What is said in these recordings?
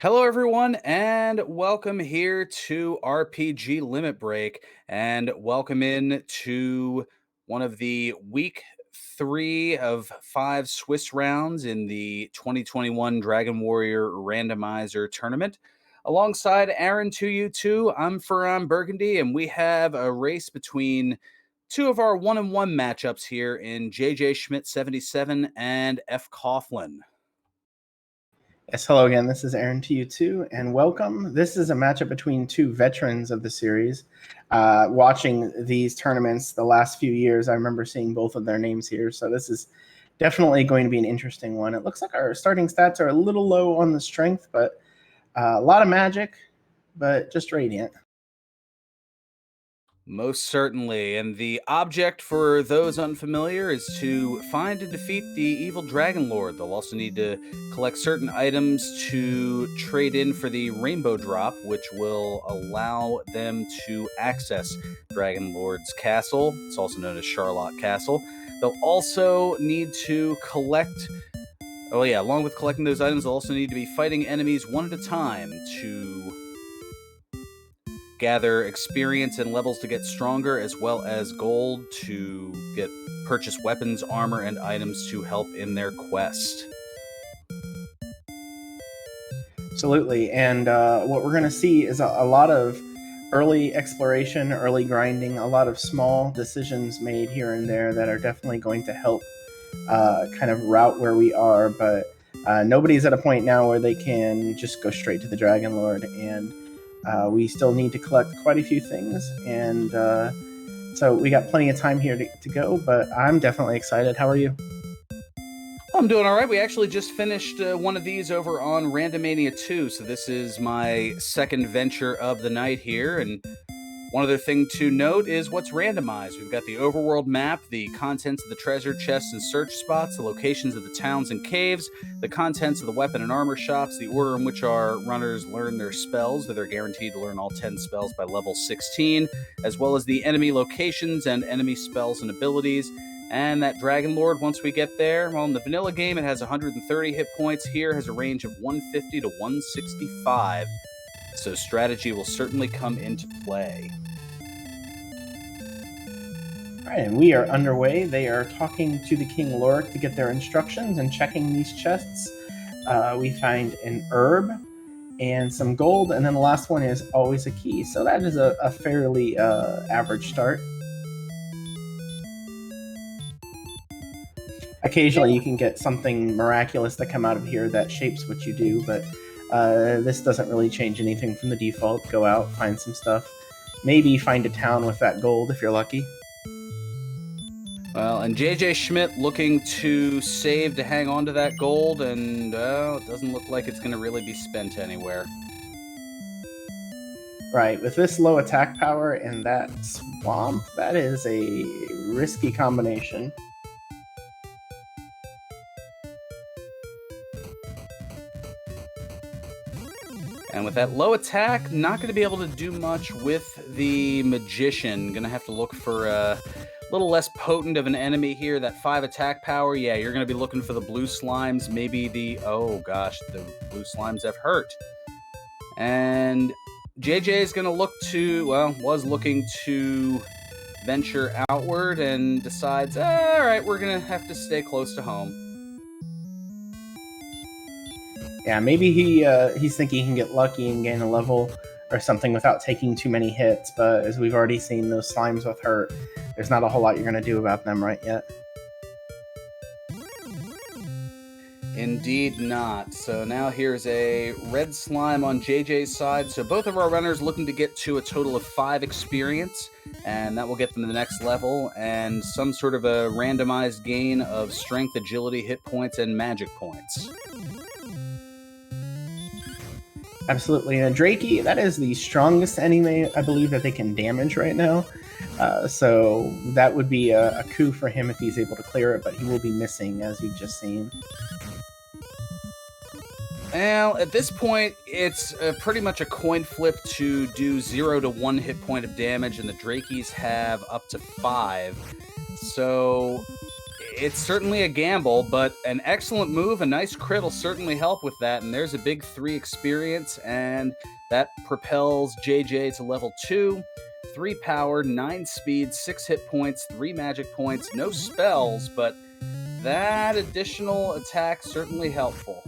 Hello, everyone, and welcome here to RPG Limit Break, and welcome in to one of the week 3 of 5 Swiss rounds in the 2021 Dragon Warrior Randomizer tournament. Alongside Aaron 2U2, I'm Ferran Burgundy, and we have a race between two of our 1-on-1 matchups here in Jjschmidt77 and fcoughlin. Yes, hello again. This is Aaron to you too, and welcome. This is a matchup between two veterans of the series. Watching these tournaments the last few years, I remember seeing both of their names here, so this is definitely going to be an interesting one. It looks like our starting stats are a little low on the strength, but a lot of magic, but just radiant. Most certainly. And the object for those unfamiliar is to find and defeat the evil Dragonlord. They'll also need to collect certain items to trade in for the Rainbow Drop, which will allow them to access Dragonlord's castle. It's also known as Charlotte Castle. They'll also need to collect. Oh, yeah, along with collecting those items, they'll also need to be fighting enemies one at a time to gather experience and levels to get stronger, as well as gold to purchase weapons, armor, and items to help in their quest. Absolutely, and what we're going to see is a lot of early exploration, early grinding, a lot of small decisions made here and there that are definitely going to help kind of route where we are, but nobody's at a point now where they can just go straight to the Dragonlord, and we still need to collect quite a few things, and so we got plenty of time here to go, but I'm definitely excited. How are you? I'm doing all right. We actually just finished one of these over on Randomania 2, so this is my second venture of the night here, and one other thing to note is what's randomized. We've got the overworld map, the contents of the treasure chests and search spots, the locations of the towns and caves, the contents of the weapon and armor shops, the order in which our runners learn their spells, that they're guaranteed to learn all 10 spells by level 16, as well as the enemy locations and enemy spells and abilities. And that Dragonlord, once we get there, well, in the vanilla game, it has 130 hit points. Here has a range of 150 to 165. So strategy will certainly come into play. All right, and we are underway. They are talking to the King Lorik to get their instructions and checking these chests. We find an herb and some gold, and then the last one is always a key. So that is a fairly average start. Occasionally you can get something miraculous to come out of here that shapes what you do, but this doesn't really change anything from the default. Go out, find some stuff. Maybe find a town with that gold if you're lucky. Well, and Jjschmidt looking to save to hang on to that gold, and it doesn't look like it's going to really be spent anywhere. Right, with this low attack power and that swamp, that is a risky combination. And with that low attack, not going to be able to do much with the Magician. Going to have to look for a little less potent of an enemy here. That 5 attack power, yeah, you're going to be looking for the blue slimes. Maybe the blue slimes have hurt. And JJ is going to was looking to venture outward and decides, all right, we're going to have to stay close to home. Yeah, maybe he's thinking he can get lucky and gain a level or something without taking too many hits, but as we've already seen, those slimes with hurt, there's not a whole lot you're going to do about them right yet. Indeed not. So now here's a red slime on JJ's side. So both of our runners looking to get to a total of 5 experience, and that will get them to the next level, and some sort of a randomized gain of strength, agility, hit points, and magic points. Absolutely. And Drakey, that is the strongest enemy, I believe, that they can damage right now. So that would be a coup for him if he's able to clear it, but he will be missing, as you've just seen. Well, at this point, it's pretty much a coin flip to do 0 to 1 hit point of damage, and the Drakeys have up to 5. So It's certainly a gamble, but an excellent move. A nice crit will certainly help with that. And there's a big 3 experience, and that propels JJ to level 2. 3 power, 9 speed, 6 hit points, 3 magic points, no spells, but that additional attack certainly helpful.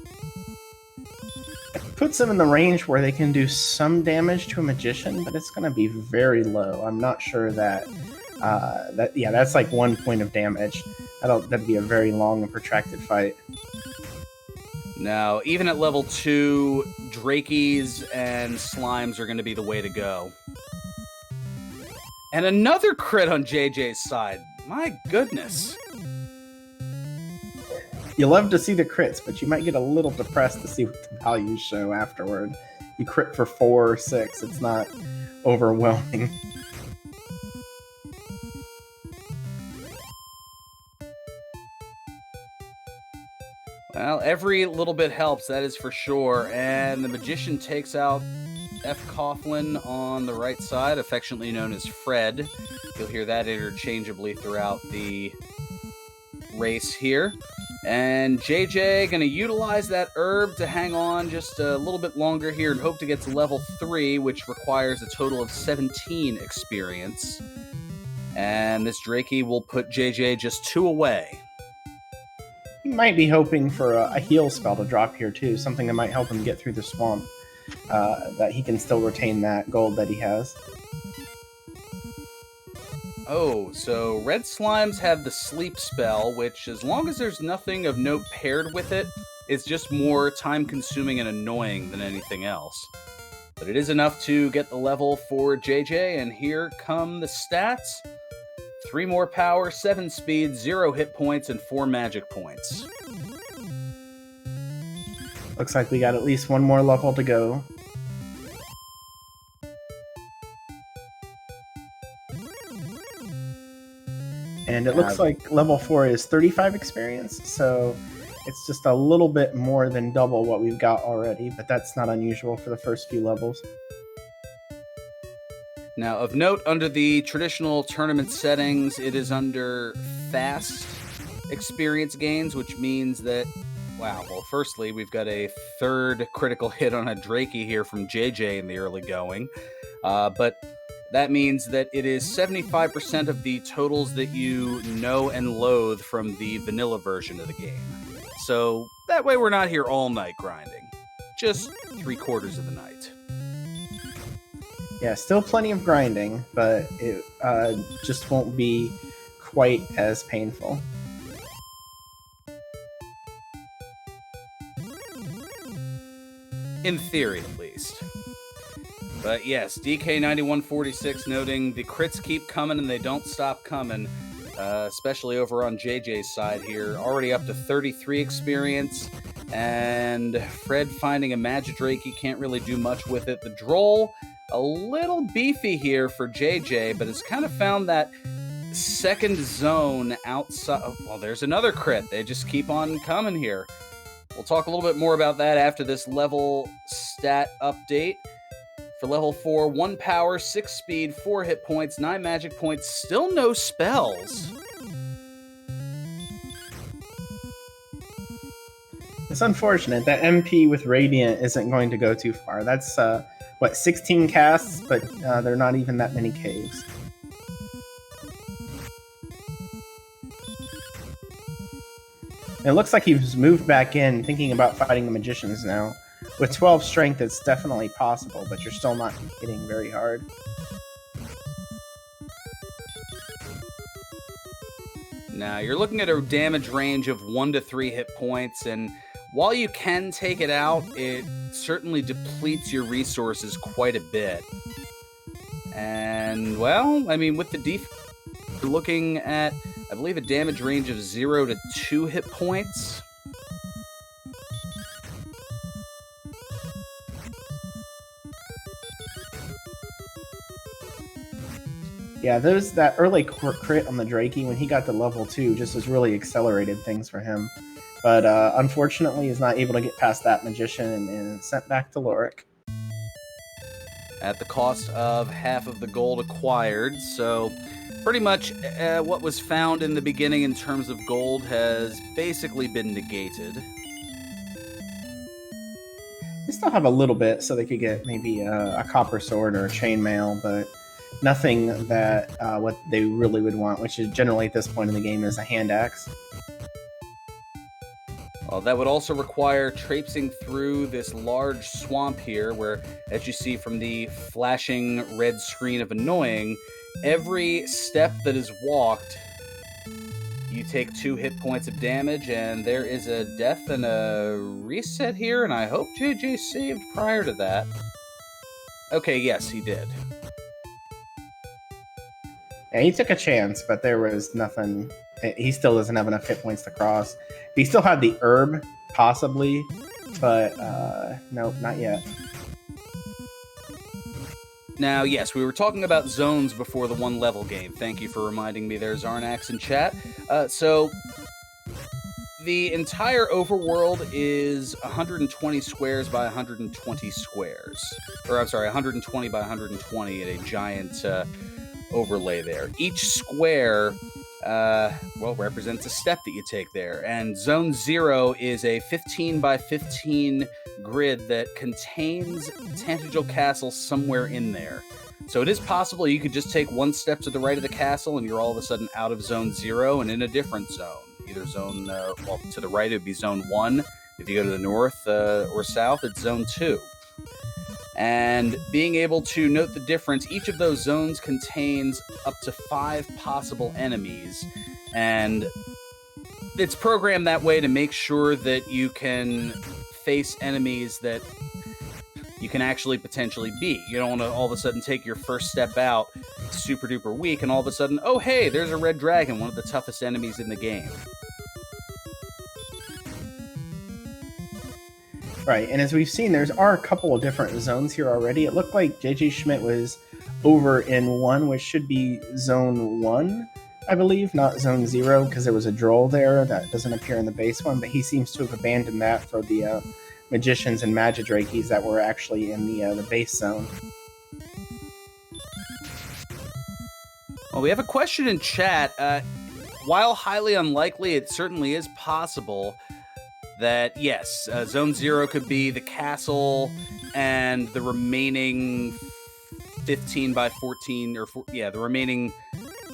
It puts them in the range where they can do some damage to a magician, but it's going to be very low. I'm not sure that that's like 1 point of damage. That'd be a very long and protracted fight. Now, even at level 2, Drakies and Slimes are going to be the way to go. And another crit on JJ's side. My goodness. You love to see the crits, but you might get a little depressed to see what the values show afterward. You crit for 4 or 6. It's not overwhelming. Well, every little bit helps, that is for sure. And the Magician takes out fcoughlin on the right side, affectionately known as Fred. You'll hear that interchangeably throughout the race here. And JJ going to utilize that herb to hang on just a little bit longer here and hope to get to level 3, which requires a total of 17 experience. And this Drakey will put JJ just 2 away. He might be hoping for a heal spell to drop here too, something that might help him get through the swamp, that he can still retain that gold that he has. Oh, so red slimes have the sleep spell, which as long as there's nothing of note paired with it, it's just more time-consuming and annoying than anything else. But it is enough to get the level for JJ, and here come the stats. 3 more power, 7 speed, 0 hit points, and 4 magic points. Looks like we got at least 1 more level to go. And it looks like level 4 is 35 experience, so it's just a little bit more than double what we've got already, but that's not unusual for the first few levels. Now, of note, under the traditional tournament settings, it is under fast experience gains, which means that, wow, well, firstly, we've got a 3rd critical hit on a Drakey here from JJ in the early going, but that means that it is 75% of the totals that you know and loathe from the vanilla version of the game. So that way we're not here all night grinding. Just 3/4 of the night. Yeah, still plenty of grinding, but it just won't be quite as painful. In theory, at least. But yes, DK9146 noting the crits keep coming and they don't stop coming, especially over on JJ's side here. Already up to 33 experience, and Fred finding a Magidrake, he can't really do much with it. The Droll, a little beefy here for JJ, but has kind of found that second zone outside. Oh, well, there's another crit. They just keep on coming here. We'll talk a little bit more about that after this level stat update. For level 4, 1 power, 6 speed, 4 hit points, 9 magic points, still no spells. It's unfortunate that MP with Radiant isn't going to go too far. That's, 16 casts, but they're not even that many caves. It looks like he's moved back in, thinking about fighting the magicians now. With 12 strength, it's definitely possible, but you're still not hitting very hard. Now, you're looking at a damage range of 1 to 3 hit points, and while you can take it out, it certainly depletes your resources quite a bit. And, well, I mean, with the defense, you're looking at, I believe, a damage range of 0 to 2 hit points. Yeah, that early crit on the Drakey when he got to level 2 just has really accelerated things for him. But unfortunately, he's not able to get past that magician and sent back to Lorik. At the cost of half of the gold acquired, so Pretty much what was found in the beginning in terms of gold has basically been negated. They still have a little bit, so they could get maybe a copper sword or a chainmail, but nothing that what they really would want, which is generally at this point in the game is a hand axe. That would also require traipsing through this large swamp here, where, as you see from the flashing red screen of annoying, every step that is walked, you take 2 hit points of damage, and there is a death and a reset here, and I hope JJ saved prior to that. Okay, yes, he did. Yeah, he took a chance, but there was nothing. He still doesn't have enough hit points to cross. He still had the herb, possibly, but nope, not yet. Now, yes, we were talking about zones before the 1 level game. Thank you for reminding me there, Zarnax in chat. So, the entire overworld is 120 squares by 120 squares. Or, I'm sorry, 120 by 120 in a giant overlay there. Each square, represents a step that you take there. And Zone 0 is a 15 by 15 grid that contains Tantagel Castle somewhere in there. So it is possible you could just take 1 step to the right of the castle and you're all of a sudden out of Zone 0 and in a different zone. Either zone, to the right it would be Zone 1. If you go to the north or south, it's Zone 2. And being able to note the difference, each of those zones contains up to 5 possible enemies. And it's programmed that way to make sure that you can face enemies that you can actually potentially beat. You don't want to all of a sudden take your first step out super duper weak and all of a sudden, oh hey, there's a red dragon, one of the toughest enemies in the game. Right, and as we've seen, there are a couple of different zones here already. It looked like Jjschmidt was over in one, which should be Zone 1, I believe, not Zone 0, because there was a droll there that doesn't appear in the base one, but he seems to have abandoned that for the magicians and magidrakes that were actually in the base zone. Well, we have a question in chat. While highly unlikely, it certainly is possible that, yes, Zone 0 could be the castle and the remaining 15 by 14, the remaining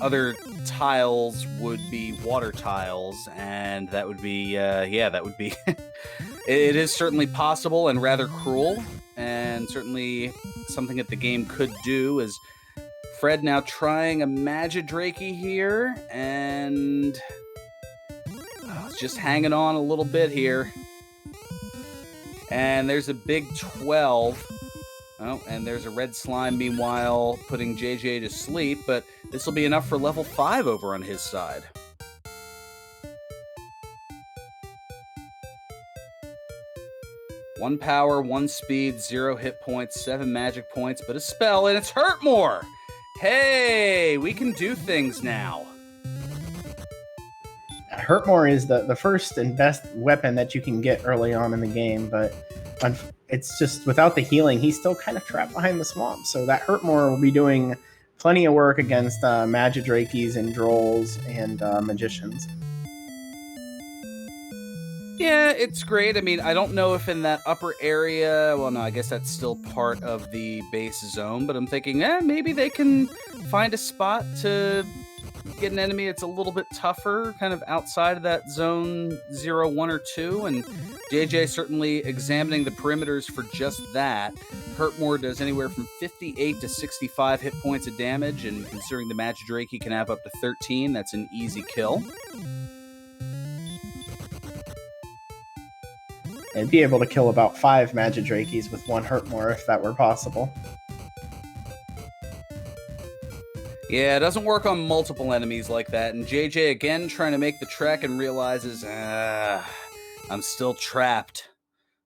other tiles would be water tiles, and that would be, it is certainly possible and rather cruel, and certainly something that the game could do. Is Fred now trying a Magidrakey here, and just hanging on a little bit here. And there's a big 12. Oh, and there's a red slime, meanwhile, putting JJ to sleep, but this will be enough for level 5 over on his side. One power, 1 speed, 0 hit points, 7 magic points, but a spell, and it's hurt more! Hey, we can do things now. Hurtmore is the first and best weapon that you can get early on in the game, but it's just without the healing, he's still kind of trapped behind the swamp. So that Hurtmore will be doing plenty of work against Magidrakes and Drolls and Magicians. Yeah, it's great. I mean, I don't know if in that upper area, well, no, I guess that's still part of the base zone, but I'm thinking, maybe they can find a spot to get an enemy that's a little bit tougher, kind of outside of that Zone 0, 1, or 2, and JJ certainly examining the perimeters for just that. Hurtmore does anywhere from 58 to 65 hit points of damage, and considering the Magidrakey can have up to 13, that's an easy kill. And be able to kill about 5 Magidrakes with 1 Hurtmore if that were possible. Yeah, it doesn't work on multiple enemies like that, and JJ again trying to make the trek and realizes, I'm still trapped.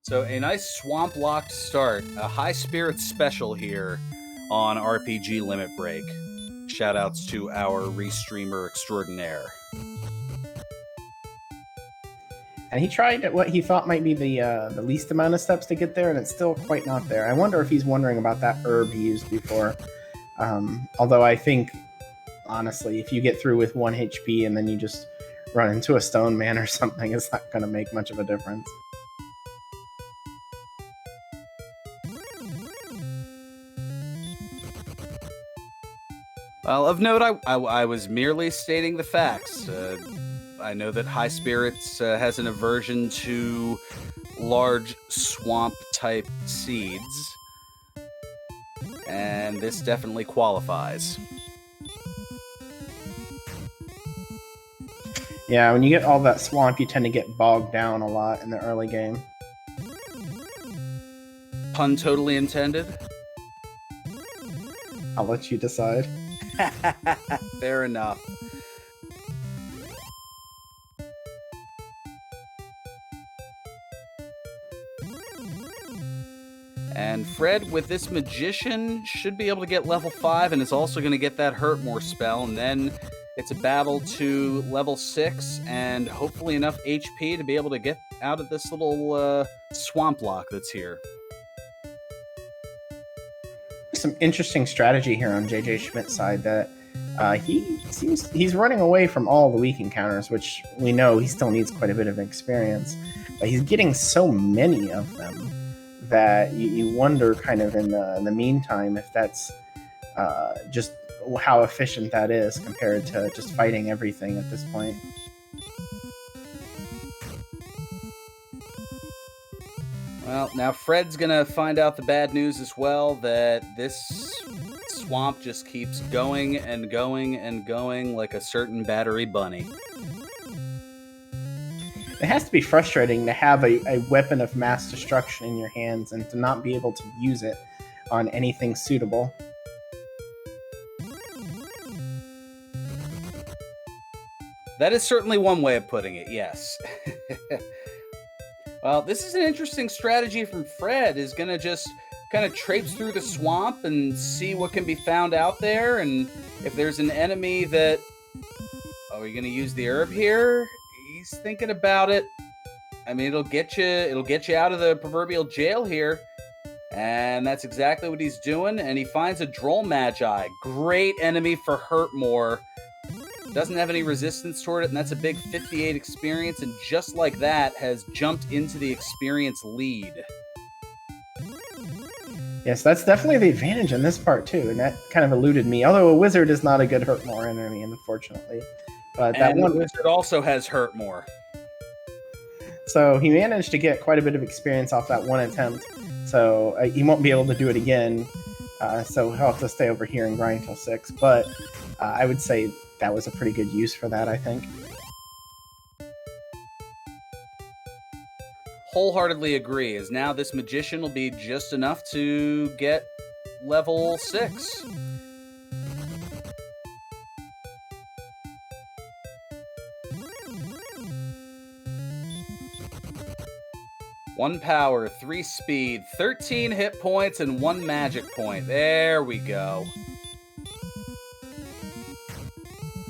So a nice swamp-locked start, a high spirit special here on RPG Limit Break. Shoutouts to our restreamer extraordinaire. And he tried what he thought might be the least amount of steps to get there, and it's still quite not there. I wonder if he's wondering about that herb he used before. Although I think honestly. If you get through with 1 HP and then you just run into a stone man or something, it's not going to make much of a difference. Well, of note, I was merely stating the facts. I know that High Spirits has an aversion to large swamp-type seeds, and this definitely qualifies. Yeah, when you get all that swamp, you tend to get bogged down a lot in the early game. Pun totally intended? I'll let you decide. Fair enough. And Fred, with this Magician, should be able to get level 5, and is also going to get that Hurt More spell, and then it's a battle to level 6, and hopefully enough HP to be able to get out of this little swamp lock that's here. Some interesting strategy here on Jjschmidt's side that he's running away from all the weak encounters, which we know he still needs quite a bit of experience, but he's getting so many of them that you wonder kind of in the meantime if that's just how efficient that is compared to just fighting everything at this point. Well, now Fred's gonna find out the bad news as well, that this swamp just keeps going and going and going like a certain battery bunny. It has to be frustrating to have a weapon of mass destruction in your hands and to not be able to use it on anything suitable. That is certainly one way of putting it, yes. Well, this is an interesting strategy from Fred, is going to just kind of traipse through the swamp and see what can be found out there, and if there's an enemy that... Oh, are you going to use the herb here? He's thinking about it. I mean, it'll get you out of the proverbial jail here, and that's exactly what he's doing, and he finds a Droll Magi. Great enemy for Hurt More. Doesn't have any resistance toward it, and that's a big 58 experience, and just like that, has jumped into the experience lead. Yes, that's definitely the advantage in this part, too, and that kind of eluded me, although a wizard is not a good Hurt More enemy, unfortunately. But that one wizard also has Hurt More. So he managed to get quite a bit of experience off that one attempt, so he won't be able to do it again, so he'll have to stay over here and grind till 6, but I would say that was a pretty good use for that, I think. Wholeheartedly agree, as now this Magician will be just enough to get level 6. One power, 3 speed, 13 hit points, and 1 magic point. There we go.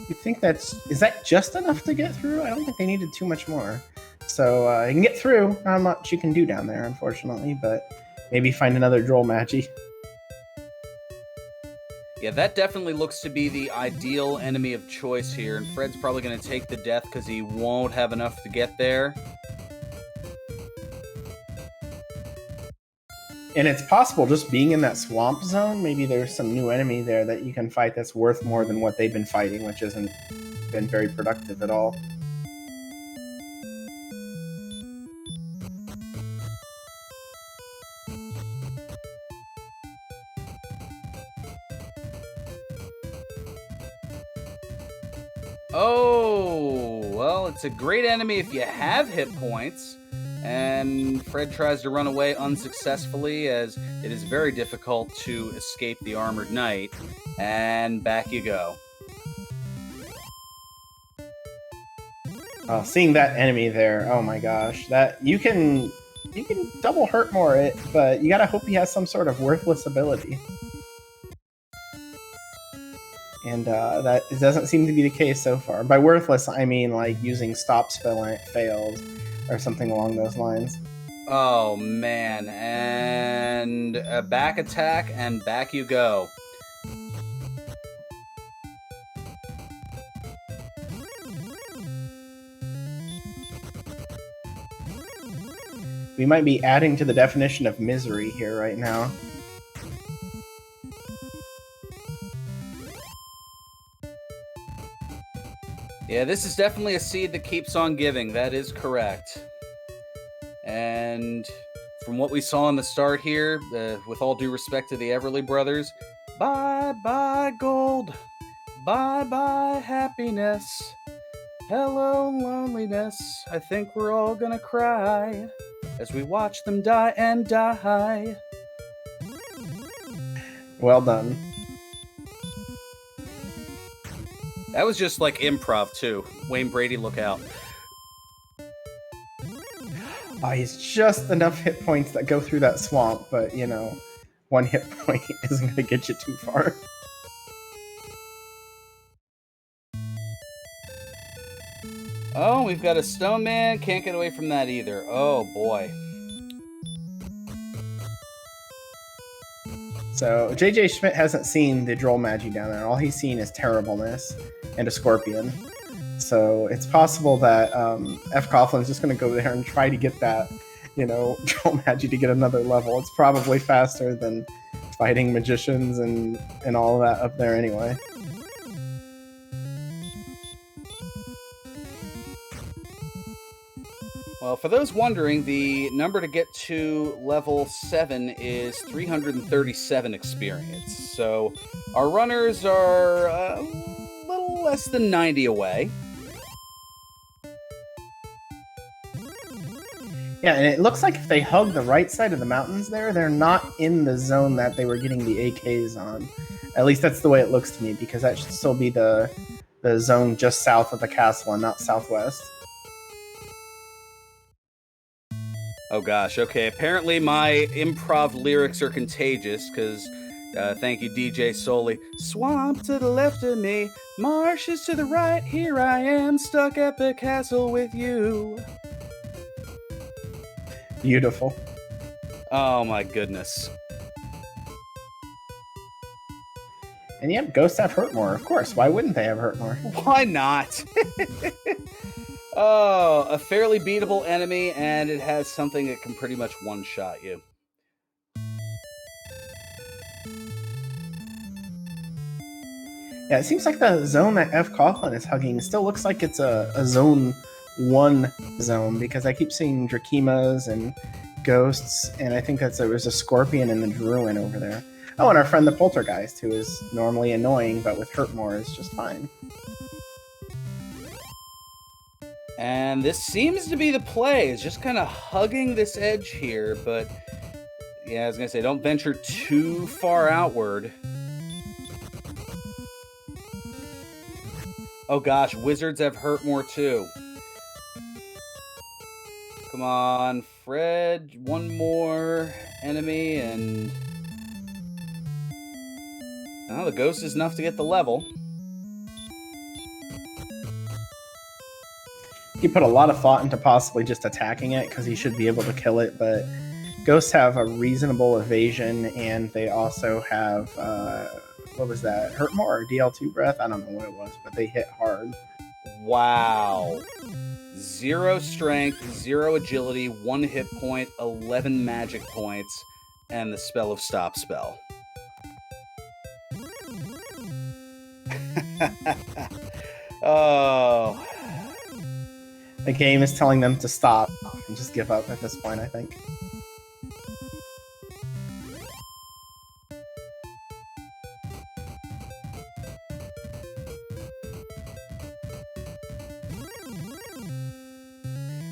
You think is that just enough to get through? I don't think they needed too much more. So you can get through. Not much you can do down there, unfortunately, but maybe find another Droll Magi. Yeah, that definitely looks to be the ideal enemy of choice here, and Fred's probably going to take the death because he won't have enough to get there. And it's possible, just being in that swamp zone, maybe there's some new enemy there that you can fight that's worth more than what they've been fighting, which hasn't been very productive at all. Oh, well, it's a great enemy if you have hit points. And Fred tries to run away unsuccessfully, as it is very difficult to escape the Armored Knight. And back you go. Seeing that enemy there, oh my gosh, that you can double Hurt More it, but you gotta hope he has some sort of worthless ability. And that doesn't seem to be the case so far. By worthless, I mean like using stop spell and it fails, or something along those lines. Oh man, and a back attack, and back you go. We might be adding to the definition of misery here right now. Yeah, this is definitely a seed that keeps on giving. That is correct. And from what we saw in the start here, with all due respect to the Everly brothers, bye-bye gold, bye-bye happiness, hello loneliness, I think we're all gonna cry as we watch them die and die. Well done. That was just like improv too. Wayne Brady, look out. He's just enough hit points that go through that swamp, but, you know, 1 hit point isn't going to get you too far. Oh, we've got a stone man. Can't get away from that either. Oh, boy. So, Jjschmidt hasn't seen the Droll Magi down there. All he's seen is Terribleness and a Scorpion. So it's possible that fcoughlin is just going to go there and try to get that, you know, Droll Magi to get another level. It's probably faster than fighting magicians and all of that up there anyway. Well, for those wondering, the number to get to level 7 is 337 experience. So our runners are a little less than 90 away. Yeah, and it looks like if they hug the right side of the mountains there, they're not in the zone that they were getting the AKs on. At least that's the way it looks to me, because that should still be the zone just south of the castle and not southwest. Oh gosh, okay. Apparently my improv lyrics are contagious, because, thank you DJ Soli. Swamp to the left of me, marshes to the right, here I am, stuck at the castle with you. Beautiful. Oh my goodness. And yep, ghosts have hurt more, of course. Why wouldn't they have hurt more? Why not? Oh, a fairly beatable enemy, and it has something that can pretty much one-shot you. Yeah, it seems like the zone that fcoughlin is hugging still looks like it's a zone 1 zone, because I keep seeing Drakimas and ghosts, and I think there was a Scorpion and the Druin over there. Oh, and our friend the Poltergeist, who is normally annoying, but with hurt more is just fine. And this seems to be the play. It's just kind of hugging this edge here, but yeah, I was going to say, don't venture too far outward. Oh gosh, wizards have hurt more too. Come on, Fred. One more enemy, and oh, the ghost is enough to get the level. He put a lot of thought into possibly just attacking it, because he should be able to kill it, but ghosts have a reasonable evasion, and they also have, what was that? Hurt more or DL2 breath? I don't know what it was, but they hit hard. Wow. 0 strength, 0 agility, 1 hit point, 11 magic points, and the spell of stop spell. Oh. The game is telling them to stop and just give up at this point, I think.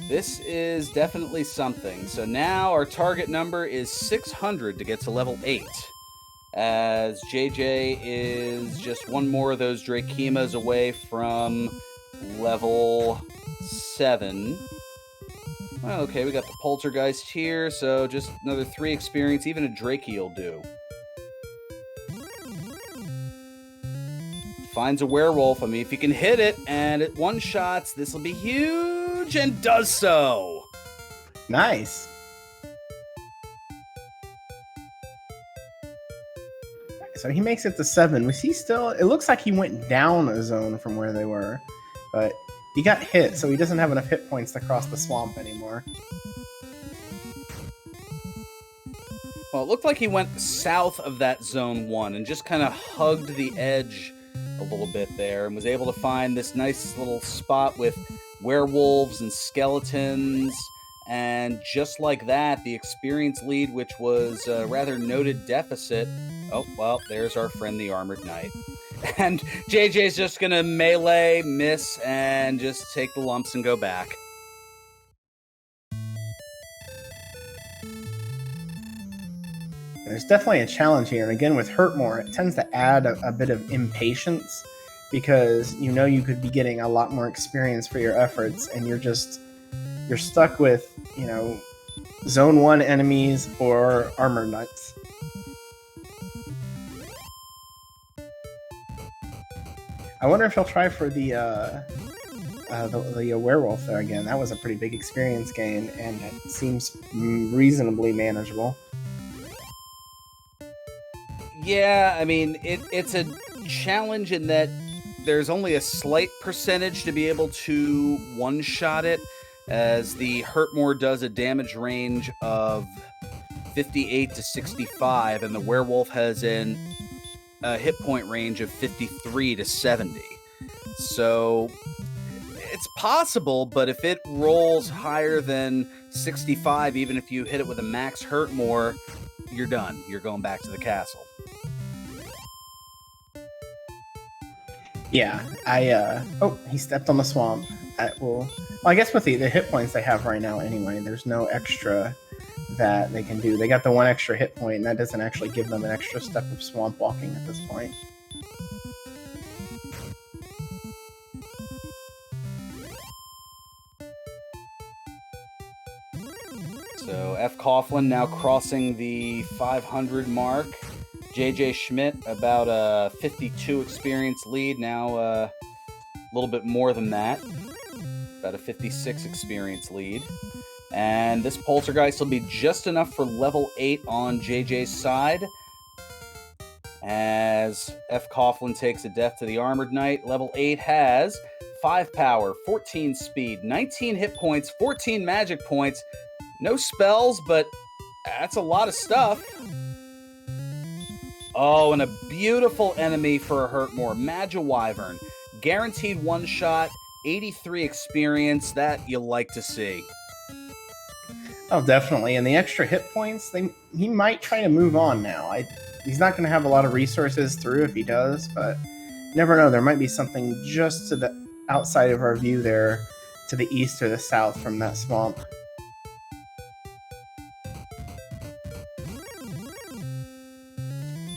This is definitely something. So now our target number is 600 to get to level 8. As JJ is just one more of those Drakimas away from level 7. Well, okay, we got the Poltergeist here, so just another 3 experience. Even a Drakey will do. Finds a werewolf. I mean, if you can hit it and it one-shots, this will be huge, and does so. Nice. So he makes it to 7. Was he still... It looks like he went down a zone from where they were, but he got hit, so he doesn't have enough hit points to cross the swamp anymore. Well, it looked like he went south of that zone 1 and just kind of hugged the edge a little bit there and was able to find this nice little spot with werewolves and skeletons. And just like that, the experience lead, which was a rather noted deficit. Oh, well, there's our friend, the Armored Knight. And JJ's just going to melee, miss, and just take the lumps and go back. There's definitely a challenge here. And again, with Hurtmore, it tends to add a bit of impatience because you know you could be getting a lot more experience for your efforts, and you're stuck with, you know, Zone 1 enemies or Armored Knights. I wonder if he'll try for the werewolf there again. That was a pretty big experience gain, and it seems reasonably manageable. Yeah, I mean, it's a challenge in that there's only a slight percentage to be able to one-shot it, as the Hurtmore does a damage range of 58 to 65, and the werewolf has a hit point range of 53 to 70. So it's possible, but if it rolls higher than 65, even if you hit it with a max Hurtmore, you're done. You're going back to the castle. Yeah, oh, he stepped on the swamp. Well, I guess with the hit points they have right now anyway, there's no extra that they can do. They got the 1 extra hit point, and that doesn't actually give them an extra step of swamp walking at this point. So fcoughlin now crossing the 500 mark. Jschmidt about a 52 experience lead, now a little bit more than that. About a 56 experience lead. And this Poltergeist will be just enough for level 8 on JJ's side. As fcoughlin takes a death to the Armored Knight. Level 8 has 5 power, 14 speed, 19 hit points, 14 magic points. No spells, but that's a lot of stuff. Oh, and a beautiful enemy for a Hurtmore. Wyvern. Guaranteed one-shot, 83 experience. That you'll like to see. Oh, definitely. And the extra hit points, he might try to move on now. He's not going to have a lot of resources through if he does, but you never know. There might be something just to the outside of our view there, to the east or the south from that swamp.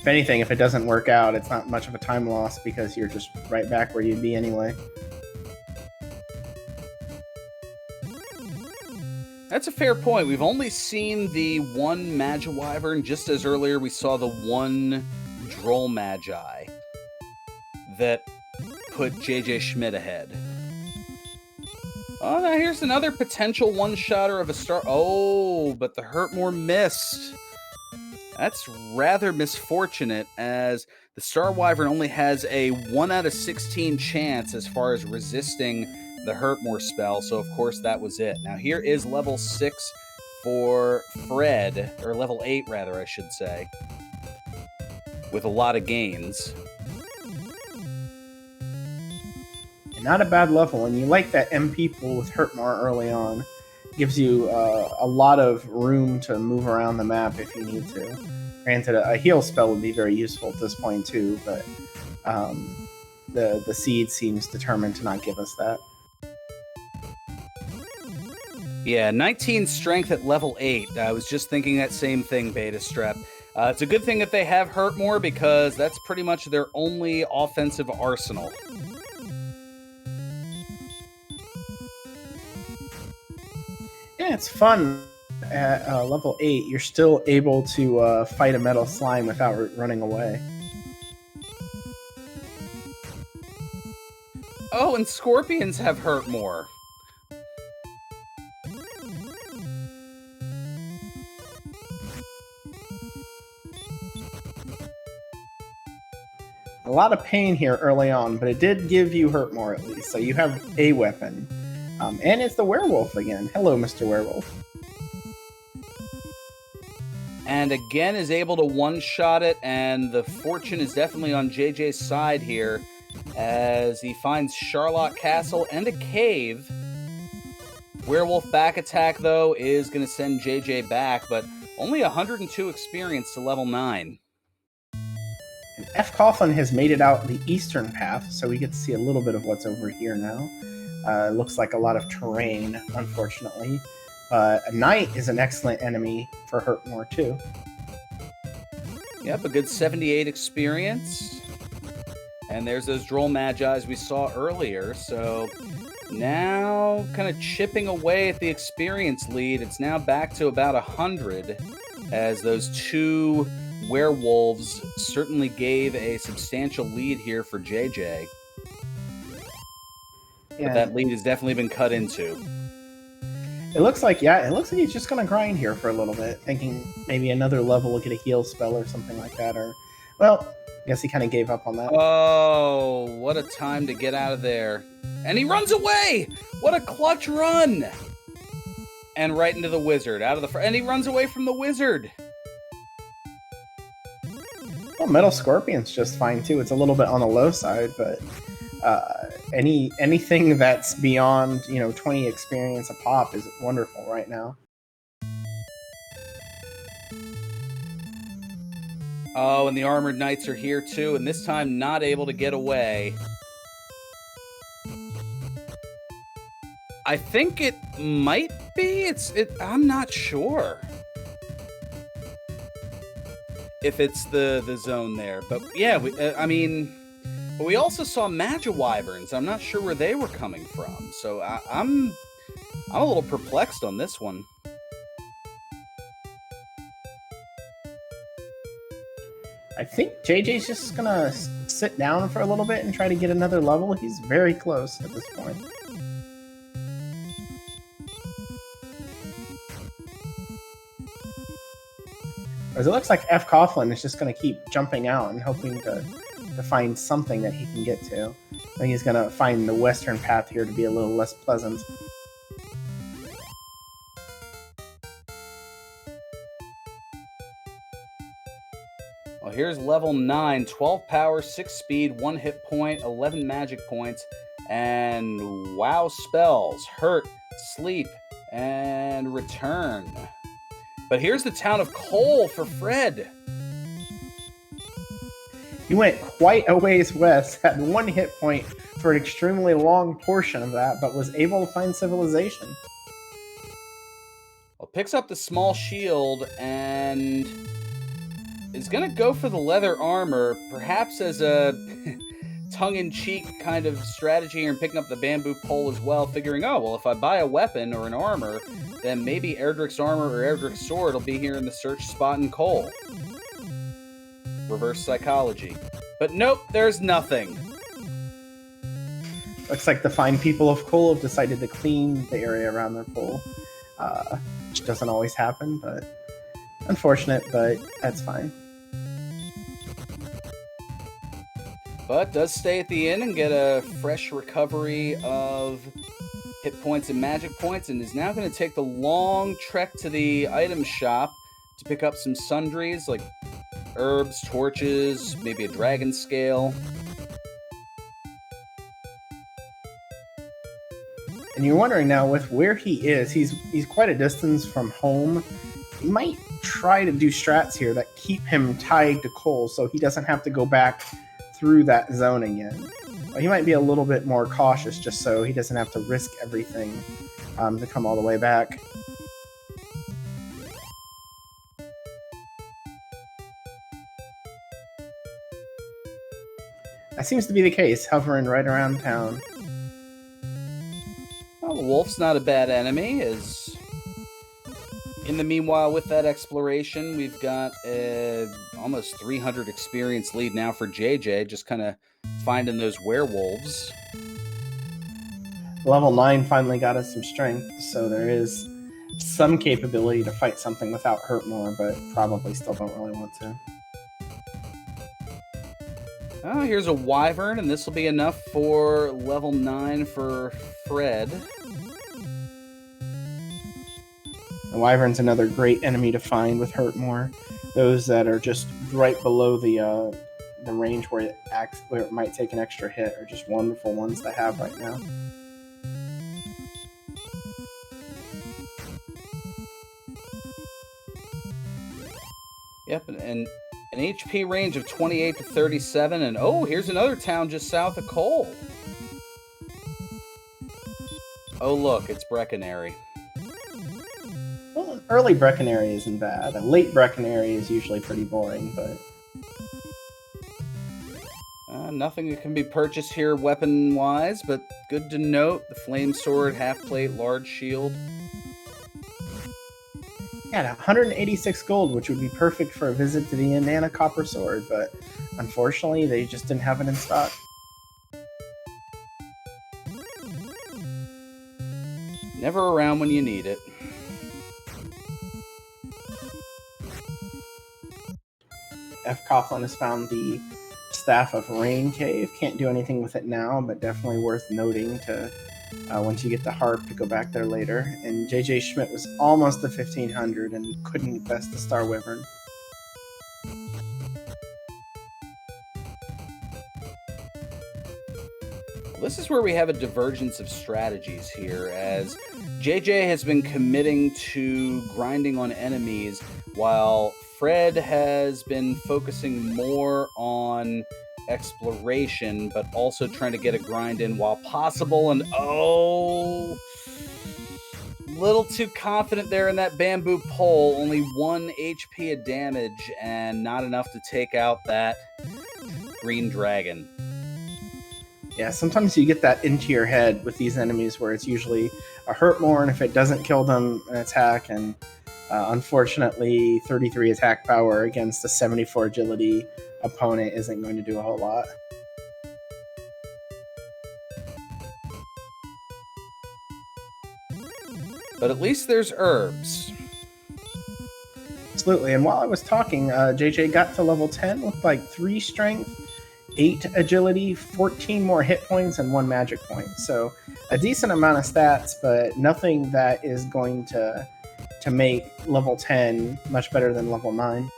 If anything, if it doesn't work out, it's not much of a time loss because you're just right back where you'd be anyway. That's a fair point. We've only seen the 1 Wyvern, just as earlier we saw the 1 Droll Magi that put Jschmidt ahead. Oh, now here's another potential one-shotter of a star. Oh, but the Hurtmore missed. That's rather misfortunate, as the Star Wyvern only has a 1 out of 16 chance as far as resisting the Hurtmore spell, so of course that was it. Now here is level 6 for Fred, or level 8 rather, I should say, with a lot of gains. Not a bad level, and you like that MP pool with Hurtmore early on. Gives you a lot of room to move around the map if you need to. Granted, a heal spell would be very useful at this point too, but the seed seems determined to not give us that. Yeah, 19 strength at level 8. I was just thinking that same thing, Beta Strep. It's a good thing that they have Hurtmore, because that's pretty much their only offensive arsenal. Yeah, it's fun. At level 8, you're still able to fight a metal slime without running away. Oh, and scorpions have Hurtmore. A lot of pain here early on, but it did give you Hurtmore at least, so you have a weapon. And it's the werewolf again. Hello, Mr. Werewolf. And again is able to one-shot it, and the fortune is definitely on JJ's side here as he finds Charlotte Castle and a cave. Werewolf back attack, though, is going to send JJ back, but only 102 experience to level 9. And fcoughlin has made it out the eastern path, so we get to see a little bit of what's over here now. Looks like a lot of terrain, unfortunately. A knight is an excellent enemy for Hurtmore, too. Yep, a good 78 experience. And there's those Droll Magi's we saw earlier, so now kind of chipping away at the experience lead. It's now back to about 100, as those 2 werewolves certainly gave a substantial lead here for JJ. Yeah. But that lead has definitely been cut into. It looks like he's just going to grind here for a little bit, thinking maybe another level will get a heal spell or something like that. Or, well, I guess he kind of gave up on that. Oh, what a time to get out of there. And he runs away! What a clutch run! And right into the wizard, out of the and he runs away from the wizard. Well, Metal Scorpion's just fine too. It's a little bit on the low side, but anything that's beyond 20 experience a pop is wonderful right now. Oh, and the armored knights are here too, and this time not able to get away. I think it might be. I'm not sure if it's the zone there, but yeah, but we also saw Magiwyverns. I'm not sure where they were coming from, so I'm a little perplexed on this one. I think JJ's just gonna sit down for a little bit and try to get another level. He's very close at this point. As it looks like fcoughlin is just going to keep jumping out and hoping to find something that he can get to. I think he's going to find the western path here to be a little less pleasant. Well, here's level 9, 12 power, 6 speed, 1 hit point, 11 magic points, and wow spells, hurt, sleep, and return. But here's the town of Cole for Fred. He went quite a ways west, had 1 hit point for an extremely long portion of that, but was able to find civilization. Well, picks up the small shield and is going to go for the leather armor, perhaps as a tongue-in-cheek kind of strategy here, and picking up the bamboo pole as well, figuring, oh, well, if I buy a weapon or an armor, then maybe Erdrick's armor or Erdrick's sword will be here in the search spot in Cole. Reverse psychology. But nope, there's nothing. Looks like the fine people of Cole have decided to clean the area around their pole. Which doesn't always happen, but unfortunate, but that's fine. But does stay at the inn and get a fresh recovery of hit points and magic points, and is now going to take the long trek to the item shop to pick up some sundries like herbs, torches, maybe a dragon scale. And you're wondering now, with where he is, he's quite a distance from home. He might try to do strats here that keep him tied to Cole so he doesn't have to go back through that zone again. But he might be a little bit more cautious just so he doesn't have to risk everything to come all the way back. That seems to be the case, hovering right around town. Well, the wolf's not a bad enemy, as in the meanwhile, with that exploration, we've got almost 300 experience lead now for JJ, just kind of finding those werewolves. Level 9 finally got us some strength, so there is some capability to fight something without Hurtmore, but probably still don't really want to. Oh, here's a wyvern, and this will be enough for level 9 for Fred. The Wyvern's another great enemy to find with Hurt More. Those that are just right below the range where it might take an extra hit are just wonderful ones to have right now. Yep, and an HP range of 28 to 37, and oh, here's another town just south of Cole. Oh, look, it's Breckenary. Well, an early Breckenary isn't bad. A late Breckenary is usually pretty boring, but... Nothing that can be purchased here weapon-wise, but good to note. The Flame Sword, half-plate, large shield. Yeah, 186 gold, which would be perfect for a visit to the Inanna Copper Sword, but unfortunately, they just didn't have it in stock. Never around when you need it. fcoughlin has found the Staff of Rain Cave. Can't do anything with it now, but definitely worth noting to once you get the harp to go back there later. And Jjschmidt was almost to 1500 and couldn't best the Star Wyvern. This is where we have a divergence of strategies here, as JJ has been committing to grinding on enemies, while Fred has been focusing more on exploration, but also trying to get a grind in while possible. And oh, little too confident there in that bamboo pole. Only 1 HP of damage and not enough to take out that green dragon. Yeah, sometimes you get that into your head with these enemies where it's usually a hurt more, and if it doesn't kill them, an attack. And unfortunately, 33 attack power against a 74 agility opponent isn't going to do a whole lot. But at least there's herbs. Absolutely, and while I was talking, JJ got to level 10 with like 3 strength, 8 agility, 14 more hit points, and 1 magic point. So a decent amount of stats, but nothing that is going to make level 10 much better than level 9.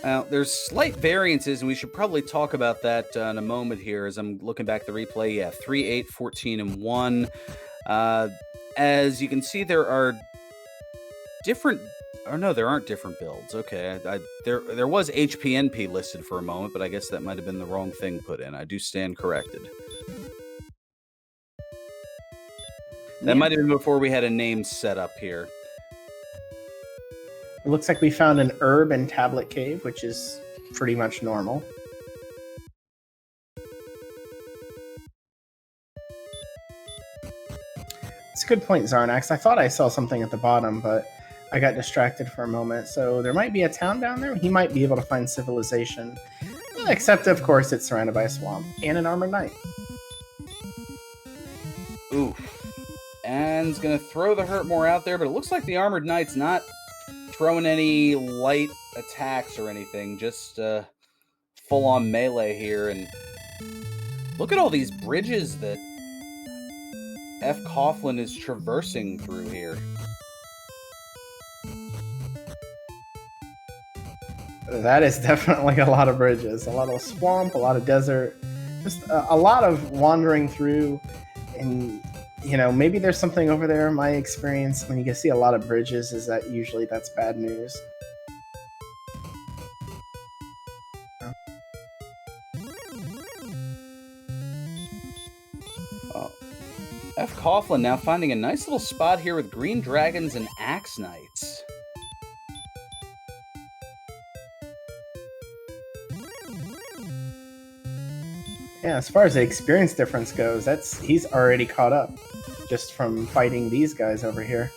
Now, there's slight variances, and we should probably talk about that in a moment here as I'm looking back at the replay. Yeah, 3, 8, 14, and 1. As you can see, there are different... Oh, no, there aren't different builds. Okay, there was HPNP listed for a moment, but I guess that might have been the wrong thing put in. I do stand corrected. That might have been before we had a name set up here. It looks like we found an herb in Tablet Cave, which is pretty much normal. It's a good point, Zarnax. I thought I saw something at the bottom, but I got distracted for a moment. So there might be a town down there. He might be able to find civilization. Except, of course, it's surrounded by a swamp and an armored knight. Ooh. And he's going to throw the hurt more out there, but it looks like the armored knight's not throwing any light attacks or anything. Just full-on melee here. And look at all these bridges that fcoughlin is traversing through here. That is definitely a lot of bridges. A lot of swamp, a lot of desert. Just a lot of wandering through. And, you know, maybe there's something over there. My experience when you can see a lot of bridges is that usually that's bad news. fcoughlin now finding a nice little spot here with green dragons and axe knights. Yeah, as far as the experience difference goes, he's already caught up just from fighting these guys over here.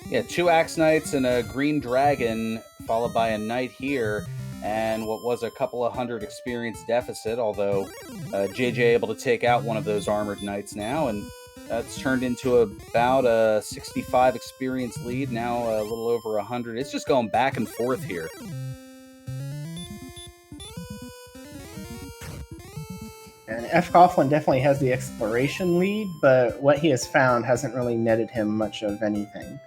Yeah, 2 axe knights and a green dragon, followed by a knight here, and what was a couple of hundred experience deficit, although JJ able to take out one of those armored knights now, and that's turned into about a 65 experience lead, now a little over 100. It's just going back and forth here. And fcoughlin definitely has the exploration lead, but what he has found hasn't really netted him much of anything.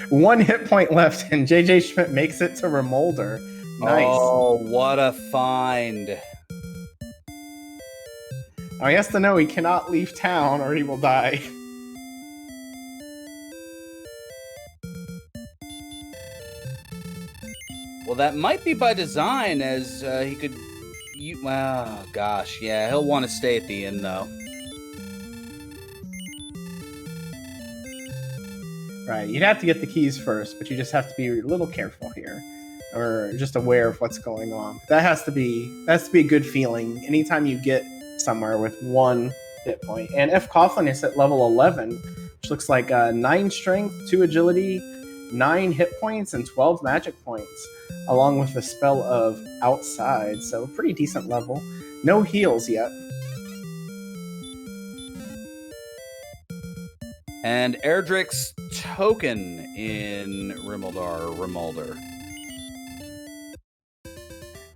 One hit point left, and Jjschmidt makes it to Remolder. Nice. Oh, what a find. Now he has to know he cannot leave town or he will die. Well, that might be by design, as he could... Oh, gosh, yeah, he'll want to stay at the inn, though. Right, you'd have to get the keys first, but you just have to be a little careful here, or just aware of what's going on. That has to be a good feeling anytime you get somewhere with one hit point. And fcoughlin is at level 11, which looks like 9 strength, 2 agility, 9 hit points, and 12 magic points, along with the spell of outside. So pretty decent level. No heals yet. And Erdrick's token in Remolder.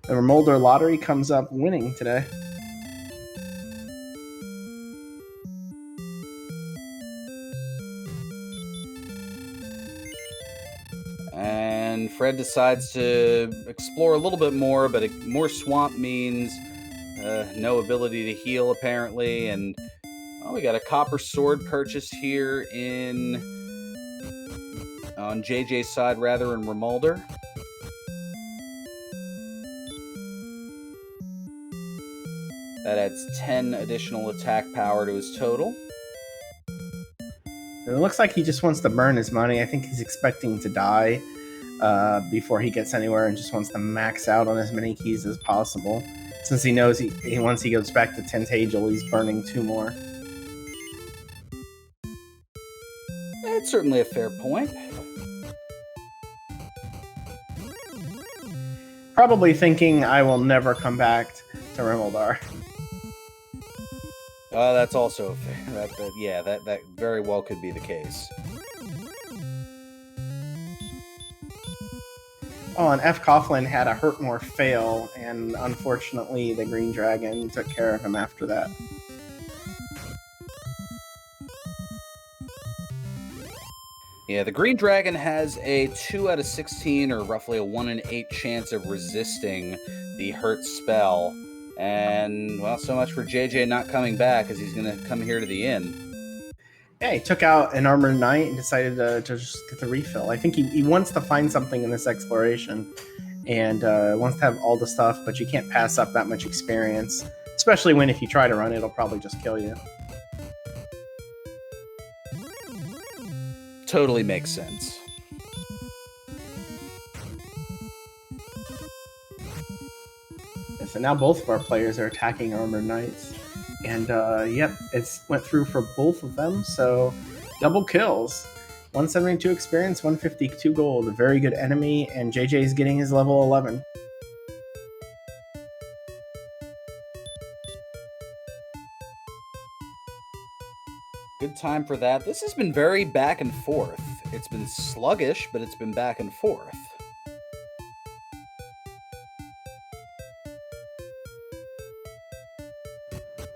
The Remolder lottery comes up winning today. And Fred decides to explore a little bit more, but more swamp means no ability to heal, apparently. And we got a copper sword purchased here on JJ's side, rather, in Remolder. That adds 10 additional attack power to his total. It looks like he just wants to burn his money. I think he's expecting to die before he gets anywhere and just wants to max out on as many keys as possible. Since he knows once he goes back to Tantagel, he's burning 2 more. That's certainly a fair point. Probably thinking I will never come back to Remolder. That's also fair. That very well could be the case. Oh, and fcoughlin had a hurt more fail, and unfortunately the Green Dragon took care of him after that. Yeah, the Green Dragon has a 2 out of 16, or roughly a 1 in 8 chance of resisting the hurt spell. And, well, so much for JJ not coming back, as he's going to come here to the inn. Yeah, he took out an Armored Knight and decided to just get the refill. I think he wants to find something in this exploration and wants to have all the stuff, but you can't pass up that much experience. Especially when if you try to run it, it'll probably just kill you. Totally makes sense. So now both of our players are attacking Armored Knights. And, yep, it went through for both of them, so double kills. 172 experience, 152 gold. A very good enemy, and JJ's getting his level 11. Good time for that. This has been very back and forth. It's been sluggish, but it's been back and forth.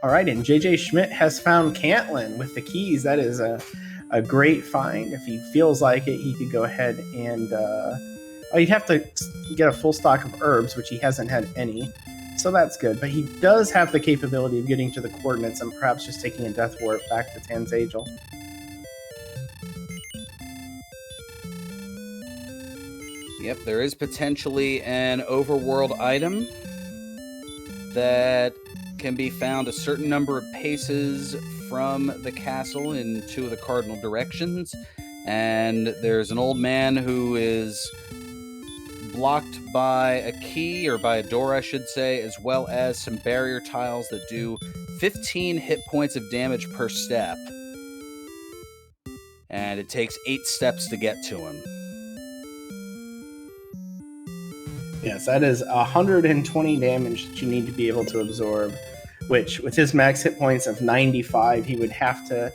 All right, and Jjschmidt has found Cantlin with the keys. That is a great find. If he feels like it, he could go ahead and... he'd have to get a full stock of herbs, which he hasn't had any. So that's good. But he does have the capability of getting to the coordinates and perhaps just taking a death warp back to Tantagel. Yep, there is potentially an overworld item that can be found a certain number of paces from the castle in 2 of the cardinal directions. And there's an old man who is blocked by a key, or by a door, I should say, as well as some barrier tiles that do 15 hit points of damage per step. And it takes 8 steps to get to him. Yes, that is 120 damage that you need to be able to absorb, which, with his max hit points of 95, he would have to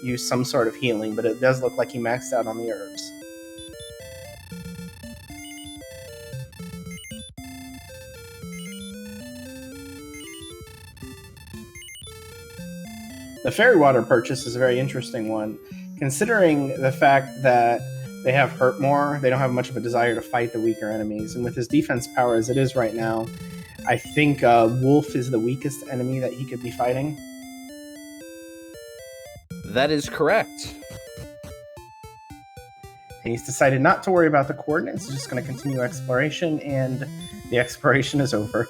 use some sort of healing, but it does look like he maxed out on the herbs. The fairy water purchase is a very interesting one, considering the fact that they have hurt more. They don't have much of a desire to fight the weaker enemies, and with his defense power as it is right now, I think Wolf is the weakest enemy that he could be fighting. That is correct. And he's decided not to worry about the coordinates. He's just going to continue exploration, and the exploration is over.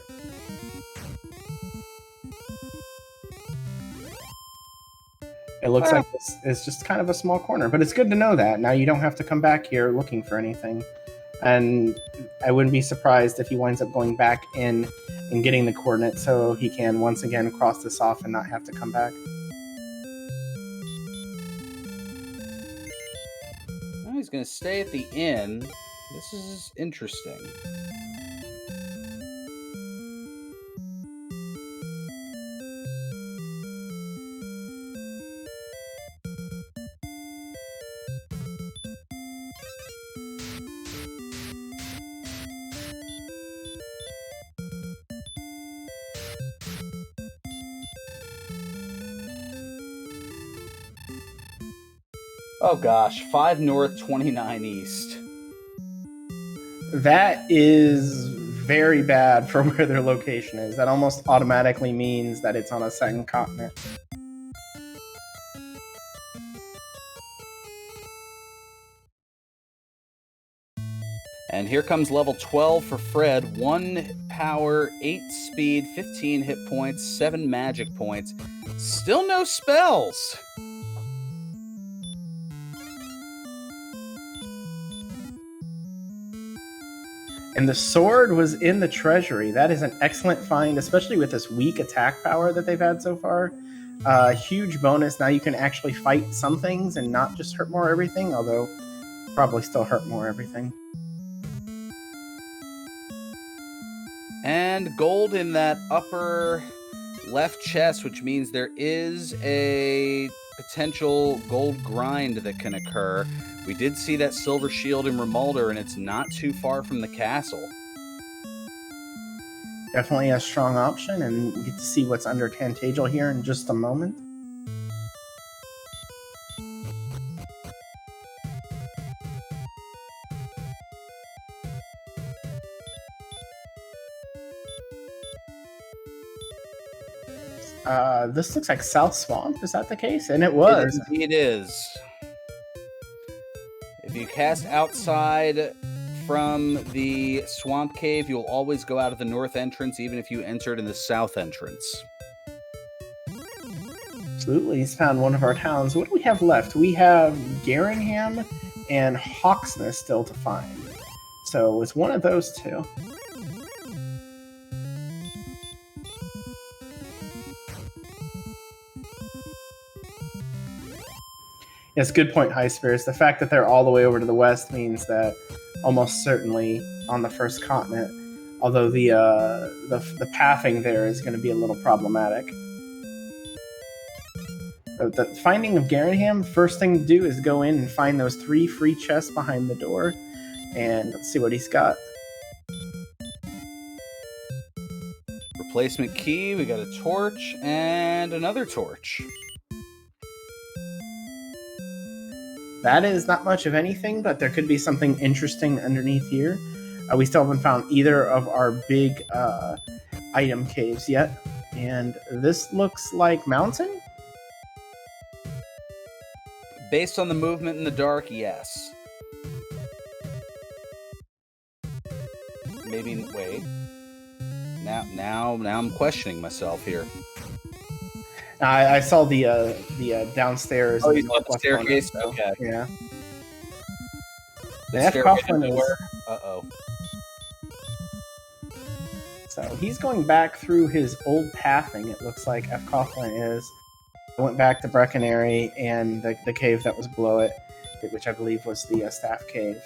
It looks like this is just kind of a small corner, but it's good to know that. Now you don't have to come back here looking for anything. And I wouldn't be surprised if he winds up going back in and getting the coordinates so he can once again cross this off and not have to come back. Well, he's going to stay at the inn. This is interesting. Oh gosh, 5 north, 29 east. That is very bad for where their location is. That almost automatically means that it's on a second continent. And here comes level 12 for Fred. 1 power, 8 speed, 15 hit points, 7 magic points. Still no spells. And the sword was in the treasury. That is an excellent find, especially with this weak attack power that they've had so far. Huge bonus. Now you can actually fight some things and not just hurt more everything, although probably still hurt more everything. And gold in that upper left chest, which means there is a potential gold grind that can occur. We did see that silver shield in Rimalder, and it's not too far from the castle. Definitely a strong option, and we get to see what's under Tantagel here in just a moment. This looks like South Swamp. Is that the case? And it was. It indeed is. If you cast outside from the swamp cave, you'll always go out of the north entrance, even if you entered in the south entrance. Absolutely. He's found one of our towns. What do we have left? We have Garingham and Hawksness still to find. So it's one of those two. Yes, good point, High Spirits. The fact that they're all the way over to the west means that almost certainly on the first continent, although the pathing there is going to be a little problematic. The finding of Garingham, first thing to do is go in and find those 3 free chests behind the door, and let's see what he's got. Replacement key, we got a torch, and another torch. That is not much of anything, but there could be something interesting underneath here. We still haven't found either of our big item caves yet. And this looks like mountain? Based on the movement in the dark, yes. Maybe, wait. Now I'm questioning myself here. I saw the downstairs. Oh, you saw the staircase? Corner, so, okay. Yeah. The fcoughlin is... Uh-oh. So he's going back through his old pathing, it looks like fcoughlin is. I went back to Breckenary and the cave that was below it, which I believe was the staff cave.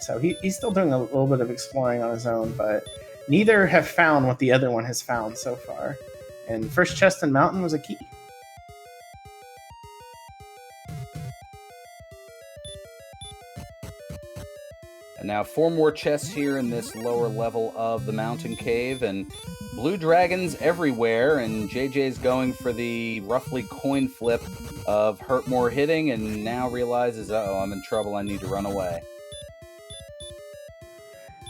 So he's still doing a little bit of exploring on his own, but neither have found what the other one has found so far. And first chest and mountain was a key. And now 4 more chests here in this lower level of the mountain cave, and Blue dragons everywhere, and JJ's going for the roughly coin flip of hurt more hitting, and now realizes, uh-oh, I'm in trouble, I need to run away.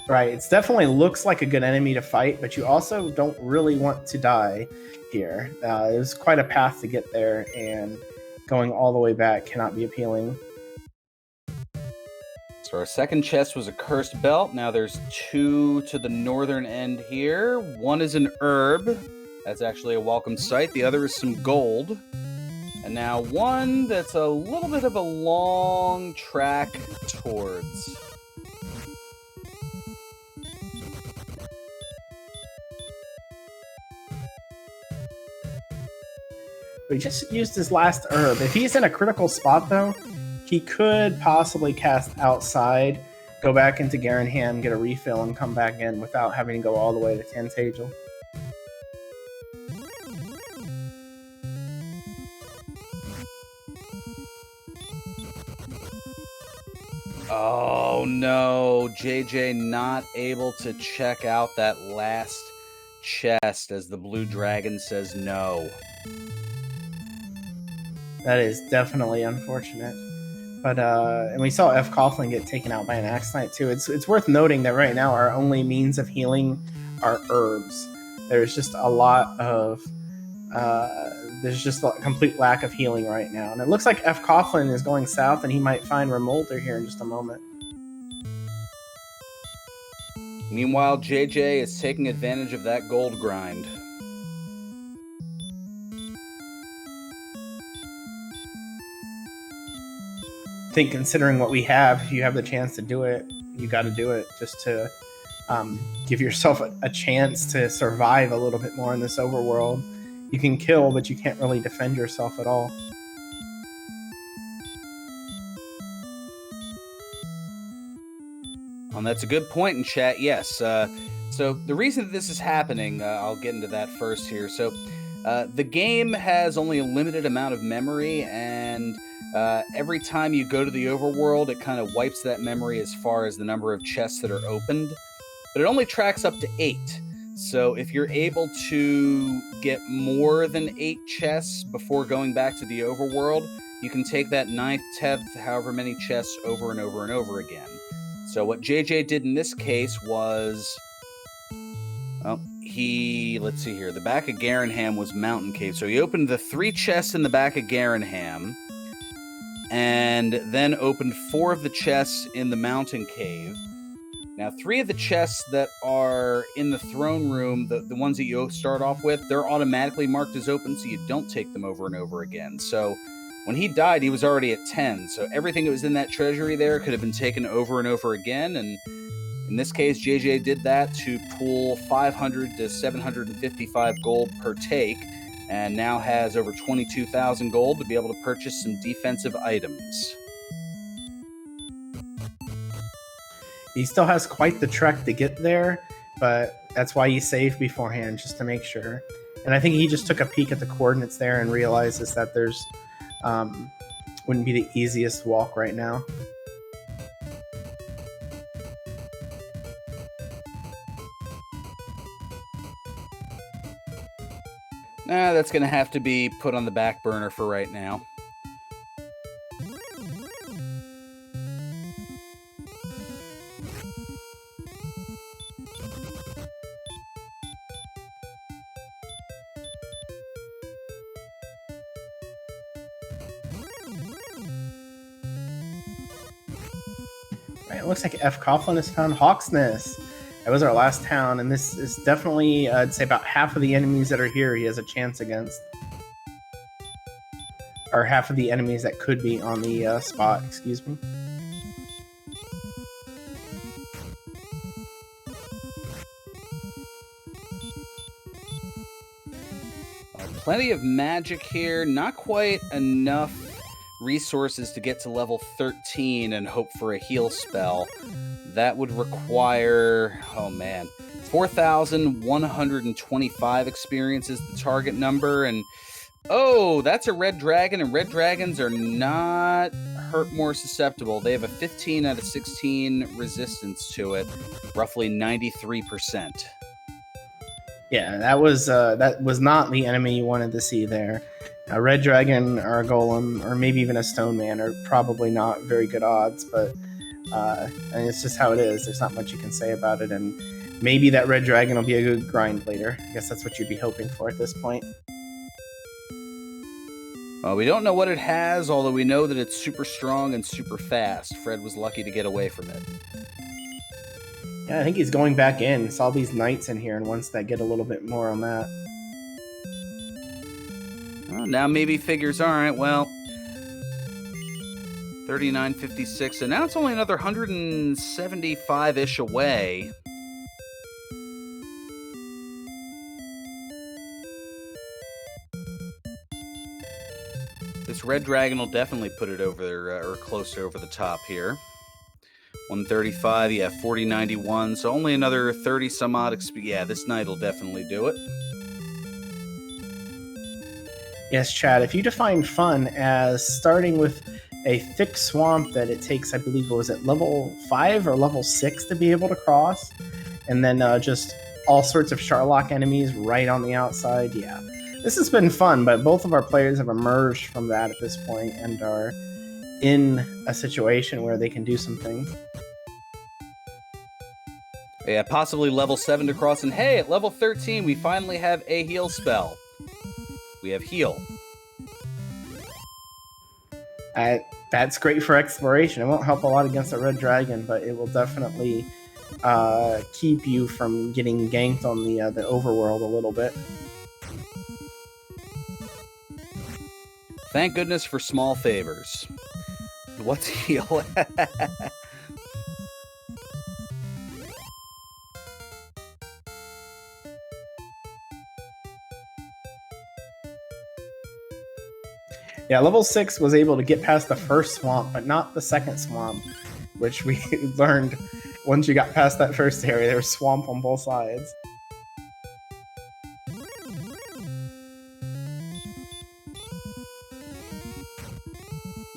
Right, it definitely looks like a good enemy to fight, but you also don't really want to die here. There's quite a path to get there, and going all the way back cannot be appealing. So our second chest was a cursed belt. Now there's two to the northern end here. One is an herb. That's actually a welcome sight. The other is some gold. And now one that's a little bit of a long track towards. But he just used his last herb. If he's in a critical spot, though, he could possibly cast outside, go back into Garenham, get a refill, and come back in without having to go all the way to Tantagel. Oh no, JJ not able to check out that last chest as the blue dragon says no. That is definitely unfortunate. But and we saw fcoughlin get taken out by an Axe Knight too. It's worth noting that right now our only means of healing are herbs. There's just a lot of there's just a complete lack of healing right now. And it looks like fcoughlin is going south, and he might find Remolder here in just a moment. Meanwhile, JJ is taking advantage of that gold grind. I think considering what we have, if you have the chance to do it, you got to do it just to give yourself a chance to survive a little bit more in this overworld. You can kill, but you can't really defend yourself at all. And that's a good point in chat, yes. So the reason that this is happening, I'll get into that first here. So the game has only a limited amount of memory, and every time you go to the overworld, it kind of wipes that memory as far as the number of chests that are opened. But it only tracks up to 8. So if you're able to get more than 8 chests before going back to the overworld, you can take that 9th, 10th, however many chests over and over and over again. So what JJ did in this case was, well, let's see here, the back of Garenham was Mountain Cave. So he opened the 3 chests in the back of Garenham, and then opened 4 of the chests in the Mountain Cave. Now, 3 of the chests that are in the throne room, the ones that you start off with, they're automatically marked as open, so you don't take them over and over again. So when he died, he was already at 10, so everything that was in that treasury there could have been taken over and over again, and in this case, JJ did that to pool 500 to 755 gold per take, and now has over 22,000 gold to be able to purchase some defensive items. He still has quite the trek to get there, but that's why you save beforehand, just to make sure. And I think he just took a peek at the coordinates there and realizes that there's wouldn't be the easiest walk right now. That's going to have to be put on the back burner for right now. Right, it looks like fcoughlin has found Hawksness. That was our last town, and this is definitely, I'd say, about half of the enemies that are here he has a chance against. Or half of the enemies that could be on the spot, excuse me. Plenty of magic here, not quite enough resources to get to level 13 and hope for a heal spell. That would require, 4,125 experience is the target number, and that's a red dragon, and red dragons are not hurt more susceptible. They have a 15 out of 16 resistance to it, roughly 93%. Yeah, that was not the enemy you wanted to see there. A red dragon or a golem or maybe even a stone man are probably not very good odds, but and it's just how it is. There's not much you can say about it, and maybe that red dragon will be a good grind later. I guess that's what you'd be hoping for at this point. Well, we don't know what it has, although we know that it's super strong and super fast. Fred was lucky to get away from it. Yeah, I think he's going back in. Saw these knights in here and wants to get a little bit more on that. Well, now maybe figures, all right, well, 39.56, so now it's only another 175-ish away. This red dragon will definitely put it over there, or close to over the top here. 135, yeah, 40.91, so only another 30 some odd XP. Yeah, this knight will definitely do it. Yes, Chad, if you define fun as starting with a thick swamp that it takes, I believe, was it level 5 or level 6 to be able to cross, and then just all sorts of Sharlock enemies right on the outside, yeah. This has been fun, but both of our players have emerged from that at this point and are in a situation where they can do some things. Yeah, possibly level 7 to cross, and hey, at level 13, we finally have a heal spell. We have heal. That's great for exploration. It won't help a lot against a red dragon, but it will definitely keep you from getting ganked on the overworld a little bit. Thank goodness for small favors. What's heal? Yeah, level 6 was able to get past the first swamp, but not the second swamp, which we learned once you got past that first area, there was swamp on both sides.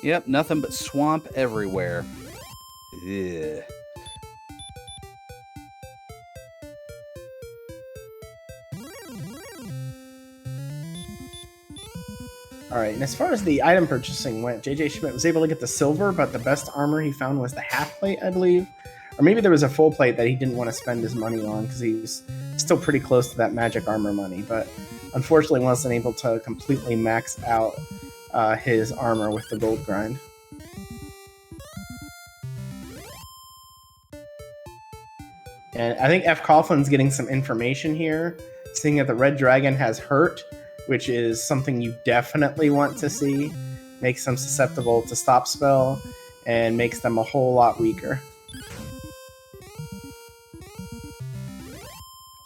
Yep, nothing but swamp everywhere. Ugh. Alright, and as far as the item purchasing went, Jschmidt was able to get the silver, but the best armor he found was the half plate, I believe. Or maybe there was a full plate that he didn't want to spend his money on because he was still pretty close to that magic armor money, but unfortunately wasn't able to completely max out his armor with the gold grind. And I think fcoughlин's getting some information here, seeing that the red dragon has hurt, which is something you definitely want to see. Makes them susceptible to stop spell and makes them a whole lot weaker.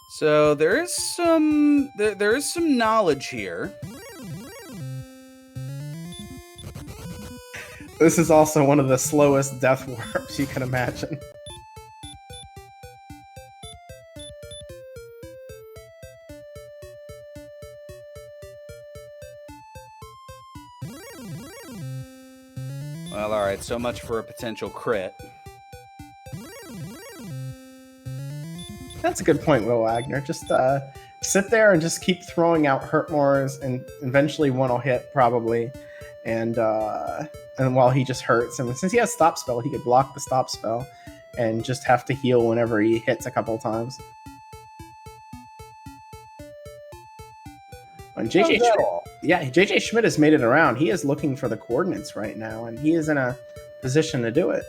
So there is some knowledge here. This is also one of the slowest death warps you can imagine. Well, alright, so much for a potential crit. That's a good point, Will Wagner. Just sit there and just keep throwing out Hurtmores, and eventually one will hit, probably. And while he just hurts, and since he has stop spell, he could block the stop spell and just have to heal whenever he hits a couple times. And Jschmidt has made it around. He is looking for the coordinates right now, and he is in a position to do it.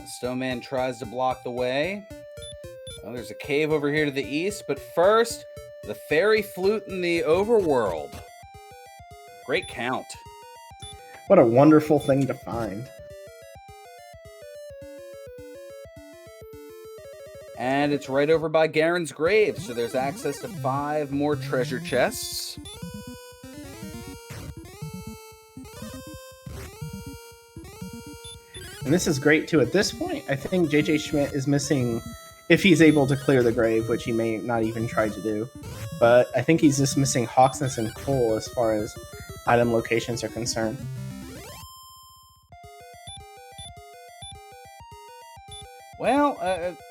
Stoneman tries to block the way. Oh, there's a cave over here to the east, but first, the fairy flute in the overworld. Great count. What a wonderful thing to find. And it's right over by Garen's grave, so there's access to 5 more treasure chests. And this is great, too. At this point, I think Jschmidt is missing, if he's able to clear the grave, which he may not even try to do. but I think he's just missing Hawksness and Cole as far as item locations are concerned. Well,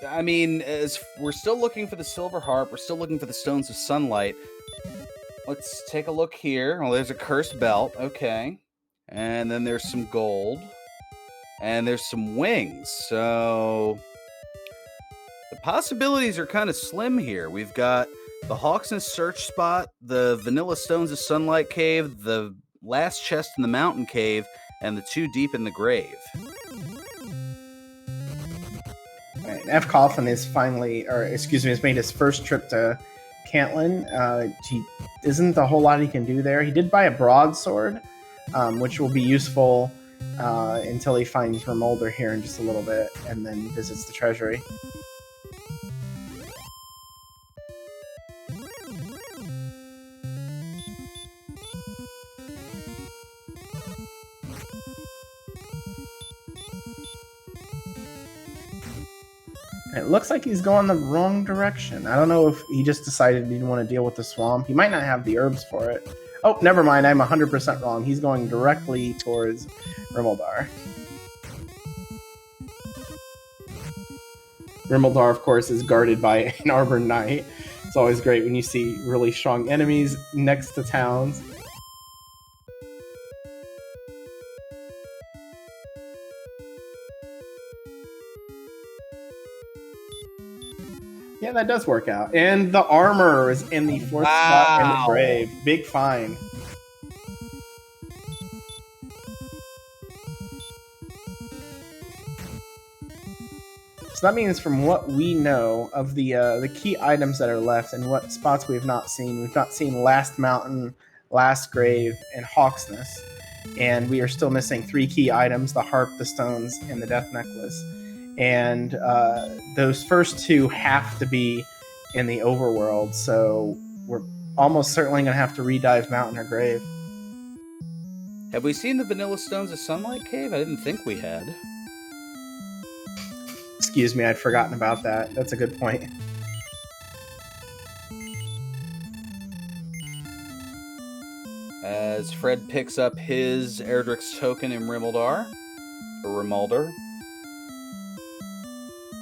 I mean, as we're still looking for the Silver Harp, we're still looking for the Stones of Sunlight. Let's take a look here. Well, there's a Cursed Belt, okay. And then there's some gold. And there's some wings, so the possibilities are kind of slim here. We've got the Hawksness Search Spot, the Vanilla Stones of Sunlight Cave, the last chest in the Mountain Cave, and the 2 deep in the grave. Right, fcoughlin is finally, or excuse me, has made his first trip to Cantlin. He isn't a whole lot he can do there. He did buy a broadsword, which will be useful until he finds Remolder here in just a little bit, and then visits the treasury. It looks like he's going the wrong direction. I don't know if he just decided he didn't want to deal with the swamp. He might not have the herbs for it. Oh, never mind. I'm 100% wrong. He's going directly towards Rimuldar. Rimuldar, of course, is guarded by an Arbor Knight. It's always great when you see really strong enemies next to towns. Yeah, that does work out. And the armor is in the 4th spot in the grave. Big find. So that means from what we know of the key items that are left and what spots we've not seen Last Mountain, Last Grave, and Hawksness. And we are still missing 3 key items, the Harp, the Stones, and the Death Necklace. And those first 2 have to be in the overworld, so we're almost certainly going to have to redive Mountain or Grave. Have we seen the Vanilla Stones of Sunlight Cave? I didn't think we had. Excuse me, I'd forgotten about that. That's a good point. As Fred picks up his Erdrick's token in Rimuldar, or Remolder,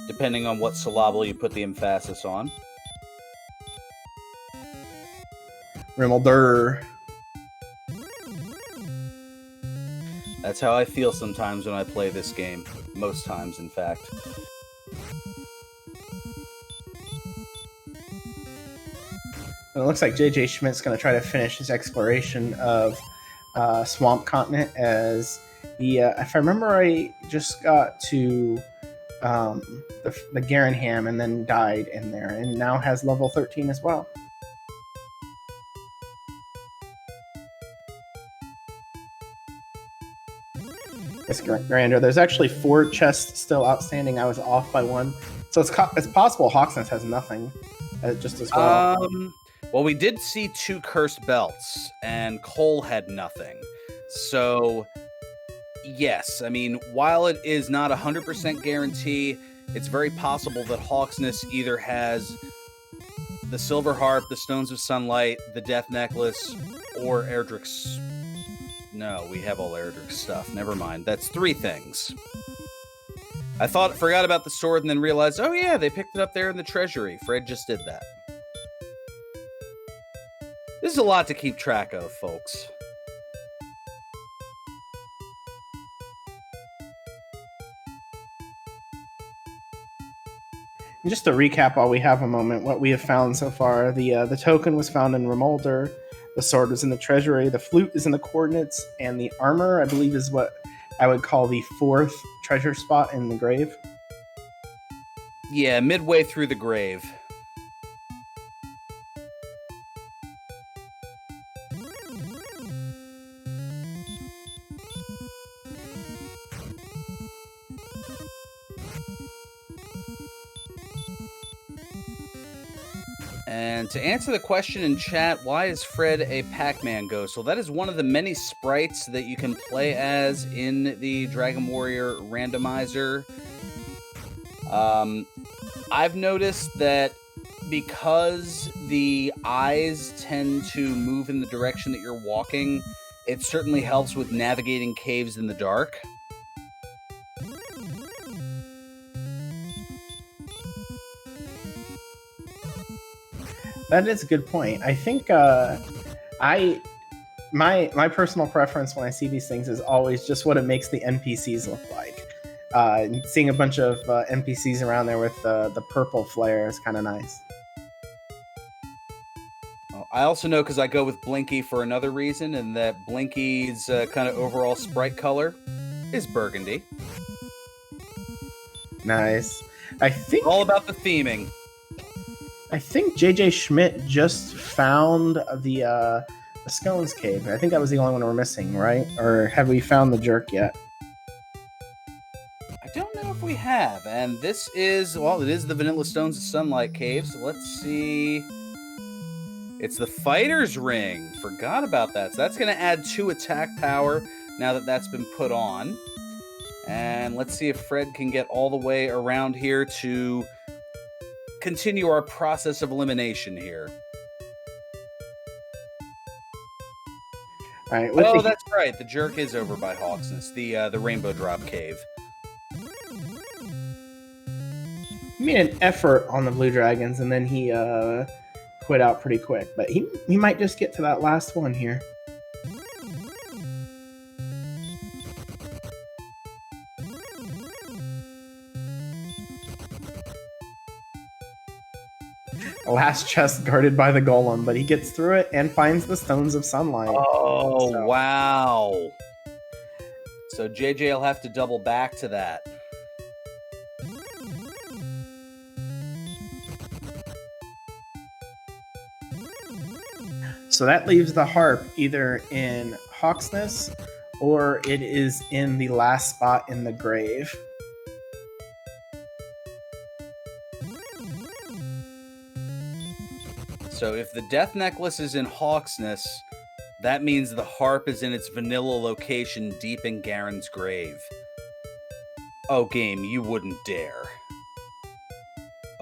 depending on what syllable you put the emphasis on. Remolder. That's how I feel sometimes when I play this game. Most times, in fact. And it looks like Jschmidt's going to try to finish his exploration of Swamp Continent as he, if I remember right, just got to the Garenham and then died in there, and now has level 13 as well. Yes, Grander. There's actually 4 chests still outstanding. I was off by 1, so it's possible Hawksness has nothing, just as well. Well, we did see 2 cursed belts, and Cole had nothing. So, yes, I mean, while it is not 100% guarantee, it's very possible that Hawksness either has the Silver Harp, the Stones of Sunlight, the Death Necklace, or Erdrick's. No, we have all Erdrick's stuff. Never mind. That's 3 things. I forgot about the sword and then realized, oh yeah, they picked it up there in the treasury. Fred just did that. This is a lot to keep track of, folks. And just to recap while we have a moment, what we have found so far, the token was found in Remolder, the sword was in the treasury, the flute is in the coordinates, and the armor, I believe, is what I would call the 4th treasure spot in the grave. Yeah, midway through the grave. And to answer the question in chat, why is Fred a Pac-Man ghost? Well, that is one of the many sprites that you can play as in the Dragon Warrior Randomizer. I've noticed that because the eyes tend to move in the direction that you're walking, it certainly helps with navigating caves in the dark. That is a good point. I think my personal preference when I see these things is always just what it makes the NPCs look like. Seeing a bunch of NPCs around there with the purple flare is kind of nice. I also know because I go with Blinky for another reason, and that Blinky's kind of overall sprite color is burgundy. Nice. I think All about the theming. I think Jjschmidt just found the Scones Cave. I think that was the only one we're missing, right? Or have we found the jerk yet? I don't know if we have. And this is, well, it is the Vanilla Stones of Sunlight Cave. So let's see. It's the Fighter's Ring. Forgot about that. So that's going to add 2 attack power now that that's been put on. And let's see if Fred can get all the way around here to continue our process of elimination here. All right. Oh, that's right. The jerk is over by Hawksness, the Rainbow Drop Cave. He made an effort on the Blue Dragons, and then he quit out pretty quick. But he might just get to that last one here. Last chest guarded by the golem, but he gets through it and finds the Stones of Sunlight. Oh, so. Wow. So JJ will have to double back to that. So that leaves the harp either in Hawksness or it is in the last spot in the grave. So if the Death Necklace is in Hawksness, that means the harp is in its vanilla location deep in Garen's grave. Oh, game, you wouldn't dare.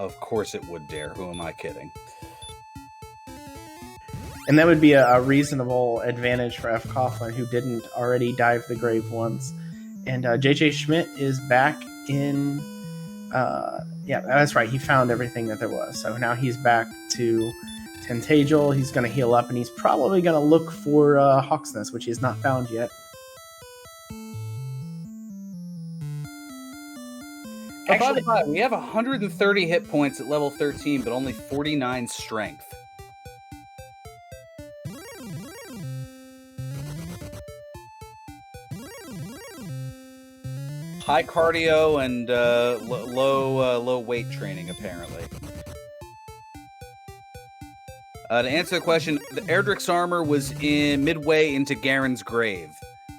Of course it would dare. Who am I kidding? And that would be a reasonable advantage for fcoughlin, who didn't already dive the grave once. And Jjschmidt is back in... yeah, that's right. He found everything that there was. So now he's back to Tentagel. He's going to heal up, and he's probably going to look for Hawksness, which he's not found yet. Actually, we have 130 hit points at level 13, but only 49 strength. High cardio and low weight training, apparently. To answer the question, the Erdrick's armor was in midway into Garen's grave,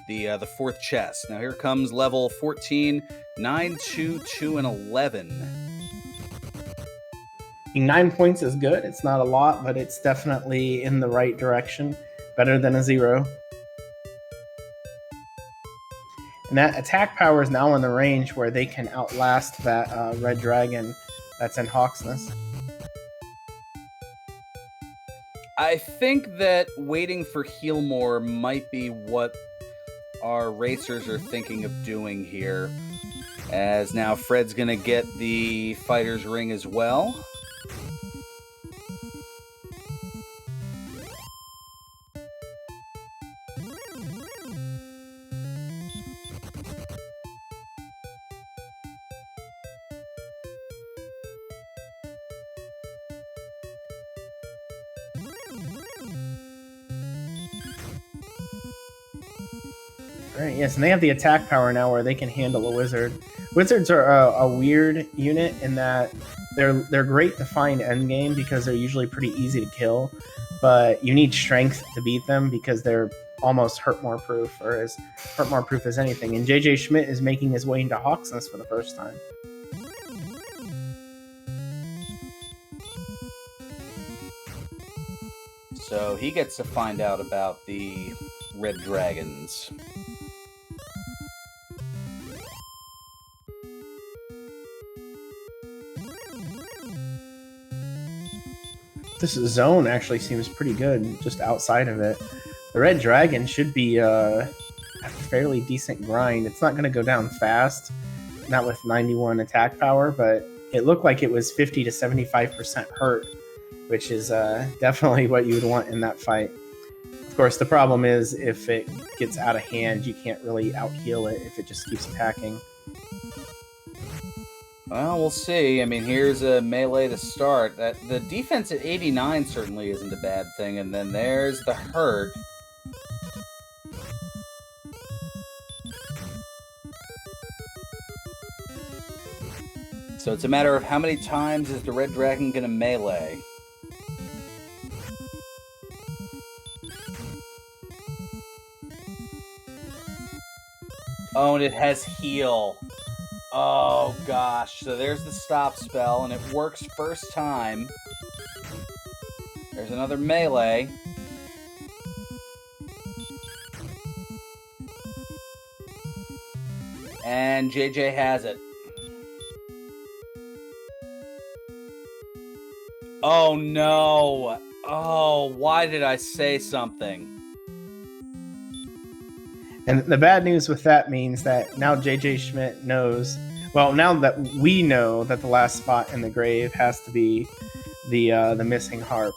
the 4th chest. Now here comes level 14, 9, 2, 2, and 11. 9 points is good. It's not a lot, but it's definitely in the right direction. Better than a 0. And that attack power is now in the range where they can outlast that red dragon that's in Hawksness. I think that waiting for Healmore might be what our racers are thinking of doing here. As now Fred's going to get the Fighter's Ring as well. Right, yes, and they have the attack power now where they can handle a wizard. Wizards are a weird unit in that they're great to find endgame because they're usually pretty easy to kill, but you need strength to beat them because they're almost hurt-more proof, or as hurt-more proof as anything. And Jjschmidt is making his way into Hawksness for the first time. So he gets to find out about the red dragons. This zone actually seems pretty good just outside of it. The red dragon should be a fairly decent grind. It's not going to go down fast, not with 91 attack power, but it looked like it was 50 to 75% hurt, which is definitely what you would want in that fight. Of course, the problem is if it gets out of hand, you can't really out-heal it if it just keeps attacking. Well, we'll see. I mean, here's a melee to start. The defense at 89 certainly isn't a bad thing, and then there's the hurt. So it's a matter of how many times is the red dragon going to melee. Oh, and it has heal. Oh, gosh. So there's the stop spell, and it works first time. There's another melee. And JJ has it. Oh, no. Oh, why did I say something? And the bad news with that means that now Jjschmidt knows, well, now that we know that the last spot in the grave has to be the missing harp.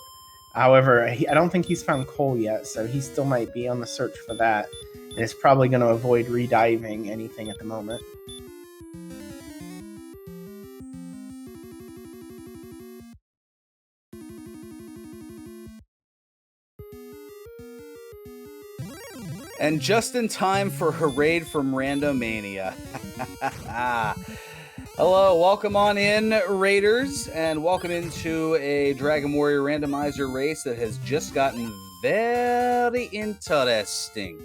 However, I don't think he's found coal yet, so he still might be on the search for that, and is probably going to avoid rediving anything at the moment. And just in time for a raid from Randomania. Hello, welcome on in, Raiders, and welcome into a Dragon Warrior Randomizer race that has just gotten very interesting.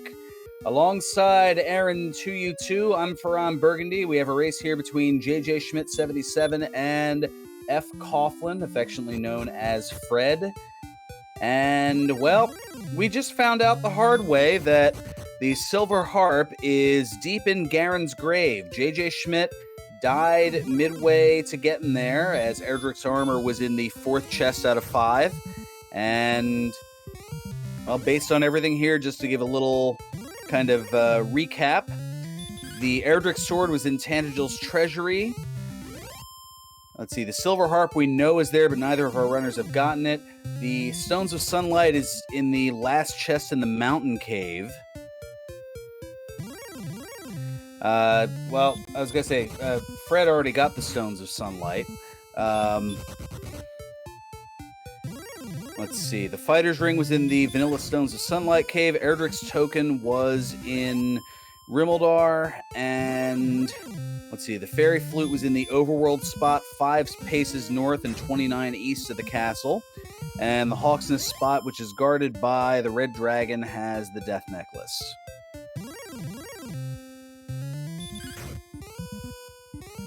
Alongside Aaron 2U2, I'm Ferran Burgundy. We have a race here between Jjschmidt77 and fcoughlin, affectionately known as Fred. And, well, we just found out the hard way that the Silver Harp is deep in Garen's grave. Jjschmidt died midway to getting there, as Erdrick's armor was in the 4th chest out of 5. And, well, based on everything here, just to give a little kind of recap, the Erdrick sword was in Tandagil's treasury. Let's see, the Silver Harp we know is there, but neither of our runners have gotten it. The Stones of Sunlight is in the last chest in the mountain cave. Well, I was going to say, Fred already got the Stones of Sunlight. Let's see, the Fighter's Ring was in the Vanilla Stones of Sunlight cave. Erdrick's token was in Rimmildar, and let's see, the Fairy Flute was in the Overworld spot, 5 paces north and 29 east of the castle. And the Hawk's Nest spot, which is guarded by the Red Dragon, has the Death Necklace.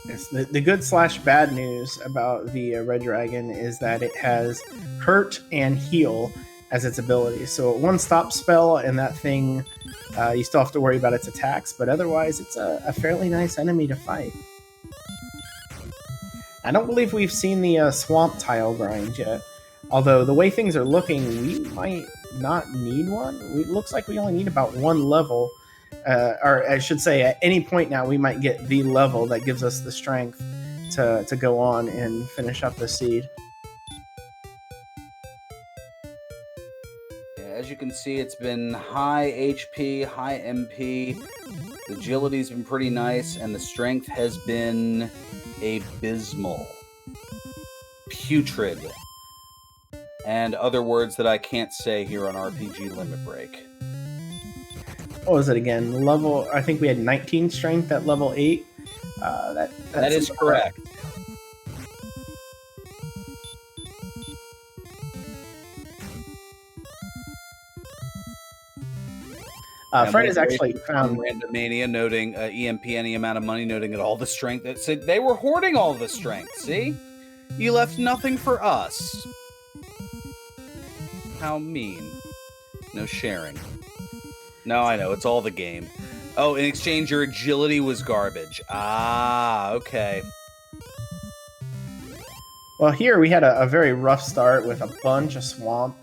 Yes, the good/bad news about the Red Dragon is that it has hurt and heal as its abilities. So one stop spell, and that thing, you still have to worry about its attacks, but otherwise it's a fairly nice enemy to fight. I don't believe we've seen the swamp tile grind yet. Although the way things are looking, we might not need one. It looks like we only need about 1 level. Or I should say, at any point now, we might get the level that gives us the strength to go on and finish up the seed. Yeah, as you can see, it's been high HP, high MP. The agility's been pretty nice, and the strength has been abysmal. Putrid. And other words that I can't say here on RPG Limit Break. What was it again? Level, I think we had 19 strength at level 8. That is correct. Fred has actually found Randomania, noting EMP any amount of money, noting that all the strength. So they were hoarding all the strength. See, you left nothing for us. How mean. No sharing. No, I know, it's all the game. Oh, in exchange, your agility was garbage. Ah, okay. Well, here we had a very rough start with a bunch of swamp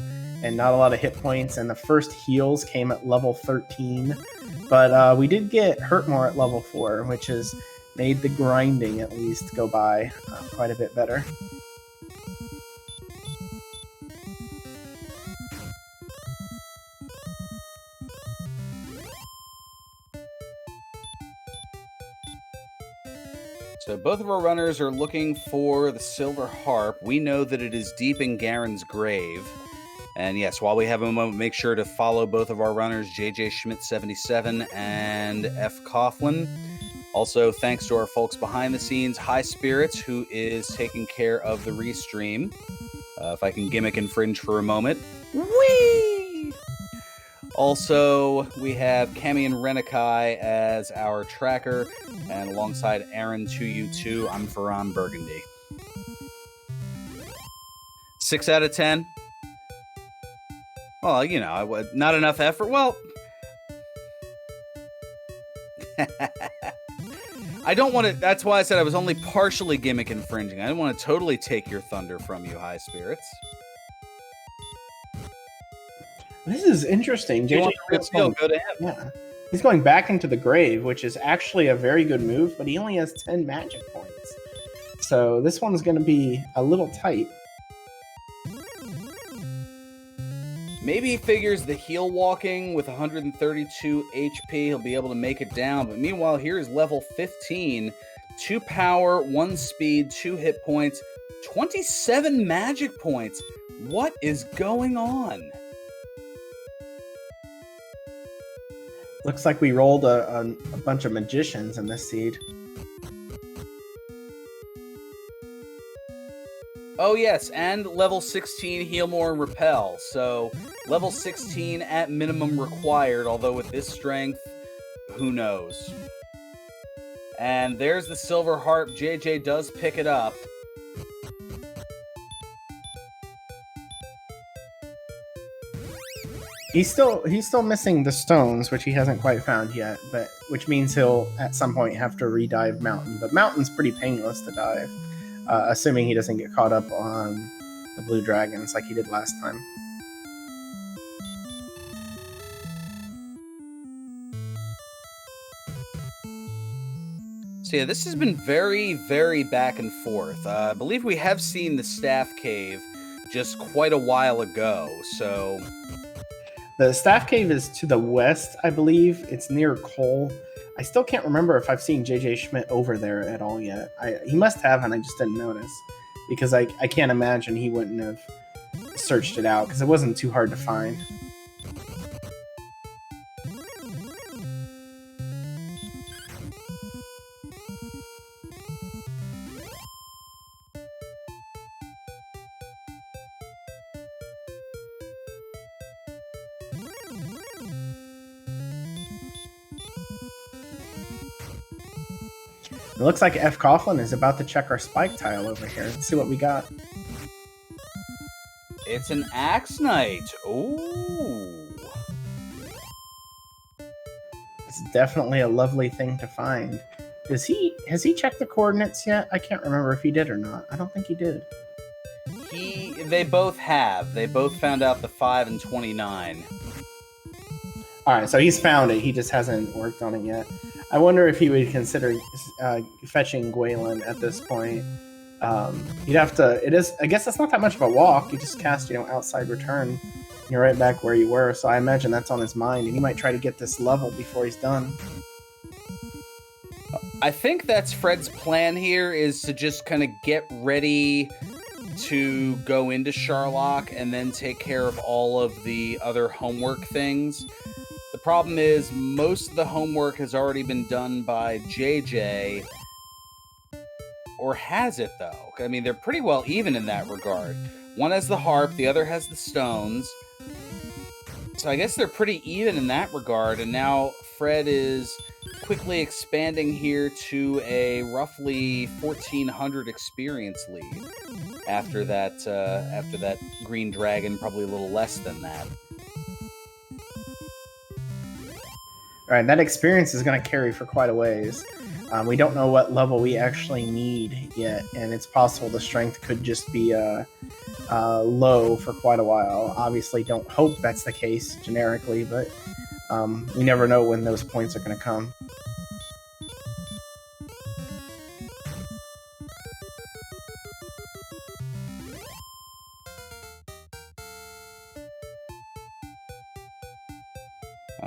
and not a lot of hit points, and the first heals came at level 13. But we did get hurt more at level 4, which has made the grinding at least go by quite a bit better. So both of our runners are looking for the silver harp. We know that it is deep in Garen's grave. And yes, while we have a moment, make sure to follow both of our runners, Jjschmidt77 and fcoughlin. Also, thanks to our folks behind the scenes, High Spirits, who is taking care of the restream. If I can gimmick and fringe for a moment. Whee! Also, we have Cami and Renikai as our tracker, and alongside Aaron 2U2, I'm Ferran Burgundy. 6 out of 10. Well, you know, not enough effort. Well, I don't want to. That's why I said I was only partially gimmick infringing. I didn't want to totally take your thunder from you, High Spirits. This is interesting. JJ go to him. Yeah. He's going back into the grave, which is actually a very good move, but he only has 10 magic points. So this one's going to be a little tight. Maybe he figures the heal walking with 132 HP, he'll be able to make it down. But meanwhile, here is level 15. 2 power, 1 speed, 2 hit points, 27 magic points. What is going on? Looks like we rolled a bunch of magicians in this seed. Oh yes, and level 16 heal more and repel. So level 16 at minimum required, although with this strength, who knows? And there's the silver harp. JJ does pick it up. He's still missing the stones, which he hasn't quite found yet, but which means he'll at some point have to redive Mountain. But Mountain's pretty painless to dive, assuming he doesn't get caught up on the blue dragons like he did last time. So yeah, this has been very, very back and forth. I believe we have seen the staff cave just quite a while ago, so... The staff cave is to the west, I believe. It's near Cole. I still can't remember if I've seen JJ Schmidt over there at all yet. He must have, and I just didn't notice. Because I can't imagine he wouldn't have searched it out, because it wasn't too hard to find. It looks like fcoughlin is about to check our spike tile over here. Let's see what we got. It's an Axe Knight. Ooh. It's definitely a lovely thing to find. Has he checked the coordinates yet? I can't remember if he did or not. I don't think he did. They both have. They both found out the 5 and 29. Alright, so he's found it. He just hasn't worked on it yet. I wonder if he would consider fetching Gwalen at this point. You'd have to... I guess that's not that much of a walk. You just cast, outside return. And you're right back where you were, so I imagine that's on his mind, and he might try to get this level before he's done. I think that's Fred's plan here, is to just kind of get ready to go into Sherlock and then take care of all of the other homework things. The problem is most of the homework has already been done by JJ. Or has it, though? I mean, they're pretty well even in that regard. One has the harp, the other has the stones. So I guess they're pretty even in that regard, and now Fred is quickly expanding here to a roughly 1,400 experience lead. After that green dragon, probably a little less than that. Alright, that experience is going to carry for quite a ways. We don't know what level we actually need yet, and it's possible the strength could just be low for quite a while. Obviously, don't hope that's the case generically, but we never know when those points are going to come.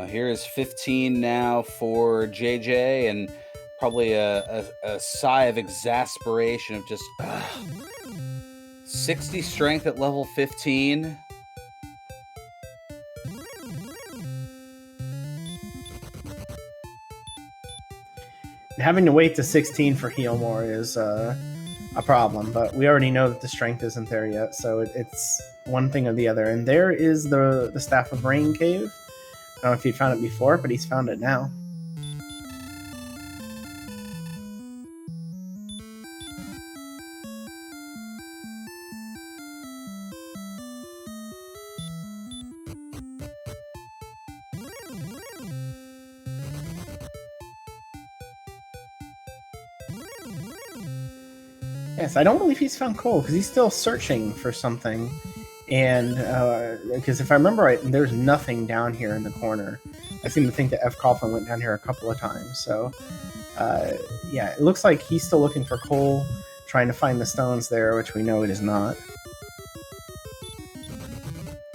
Here is 15 now for JJ, and probably a sigh of exasperation of just 60 strength at level 15. Having to wait to 16 for heal more is a problem, but we already know that the strength isn't there yet, so it's one thing or the other. And there is the Staff of Rain cave. I don't know if he found it before, but he's found it now. Yes, I don't believe he's found coal because he's still searching for something. And because if I remember right, there's nothing down here in the corner. I seem to think that fcoughlin went down here a couple of times. So yeah, it looks like he's still looking for coal, trying to find the stones there, which we know it is not.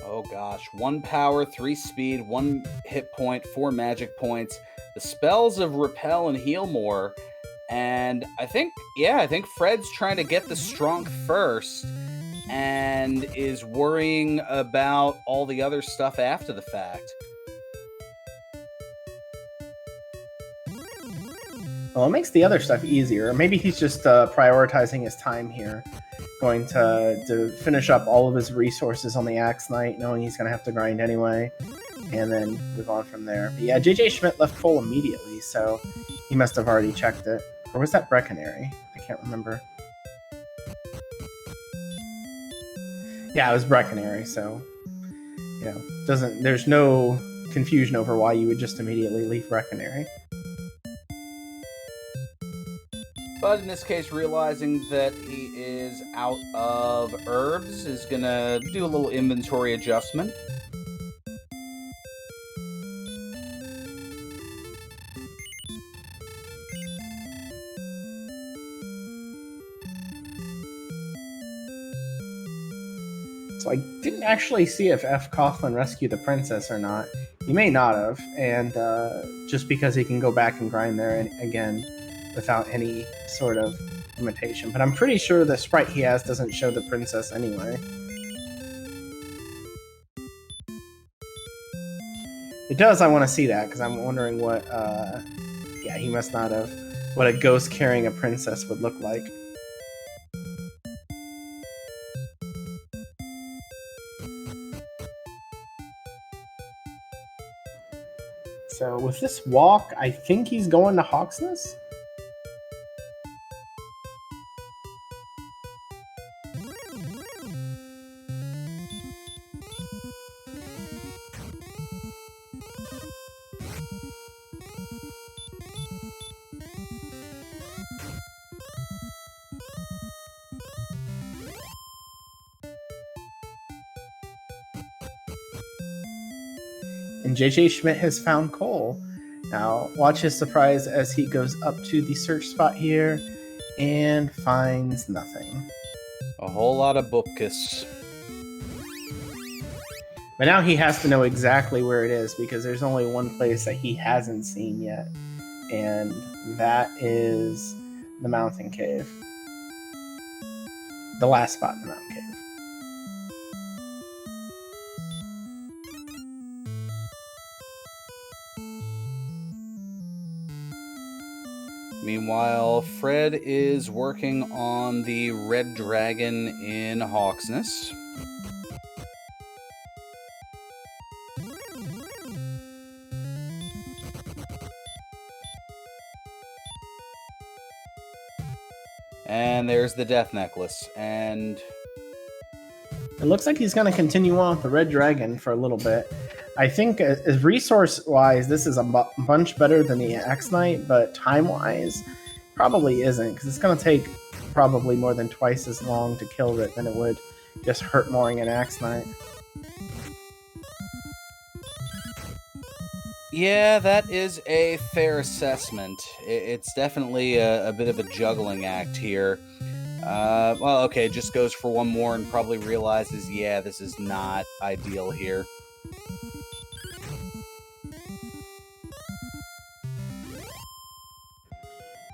Oh gosh, 1 power, 3 speed, 1 hit point, 4 magic points. The spells of repel and heal more. And I think Fred's trying to get the strong first and is worrying about all the other stuff after the fact. Well, it makes the other stuff easier. Maybe he's just prioritizing his time here, going to finish up all of his resources on the Axe Knight, knowing he's going to have to grind anyway, and then move on from there. But yeah, Jjschmidt left coal immediately, so he must have already checked it. Or was that Breckenary? I can't remember. Yeah, it was Breckenary, so there's no confusion over why you would just immediately leave Breckenary. But in this case, realizing that he is out of herbs is gonna do a little inventory adjustment. So I didn't actually see if fcoughlin rescued the princess or not. He may not have, and just because he can go back and grind there again without any sort of limitation. But I'm pretty sure the sprite he has doesn't show the princess anyway. It does, I want to see that, because I'm wondering what, yeah, he must not have, what a ghost carrying a princess would look like. So with this walk, I think he's going to Hawksness? And Jjschmidt has found coal. Now, watch his surprise as he goes up to the search spot here and finds nothing. A whole lot of bupkis. But now he has to know exactly where it is, because there's only one place that he hasn't seen yet, and that is the mountain cave. The last spot in the mountain cave. Meanwhile, Fred is working on the red dragon in Hawksness. And there's the death necklace, and it looks like he's going to continue on with the red dragon for a little bit. I think as resource-wise, this is a bunch better than the Axe Knight, but time-wise, probably isn't, because it's going to take probably more than twice as long to kill it than it would just hurt mooring an Axe Knight. Yeah, that is a fair assessment. It's definitely a bit of a juggling act here. Well, okay, just goes for one more and probably realizes, yeah, this is not ideal here.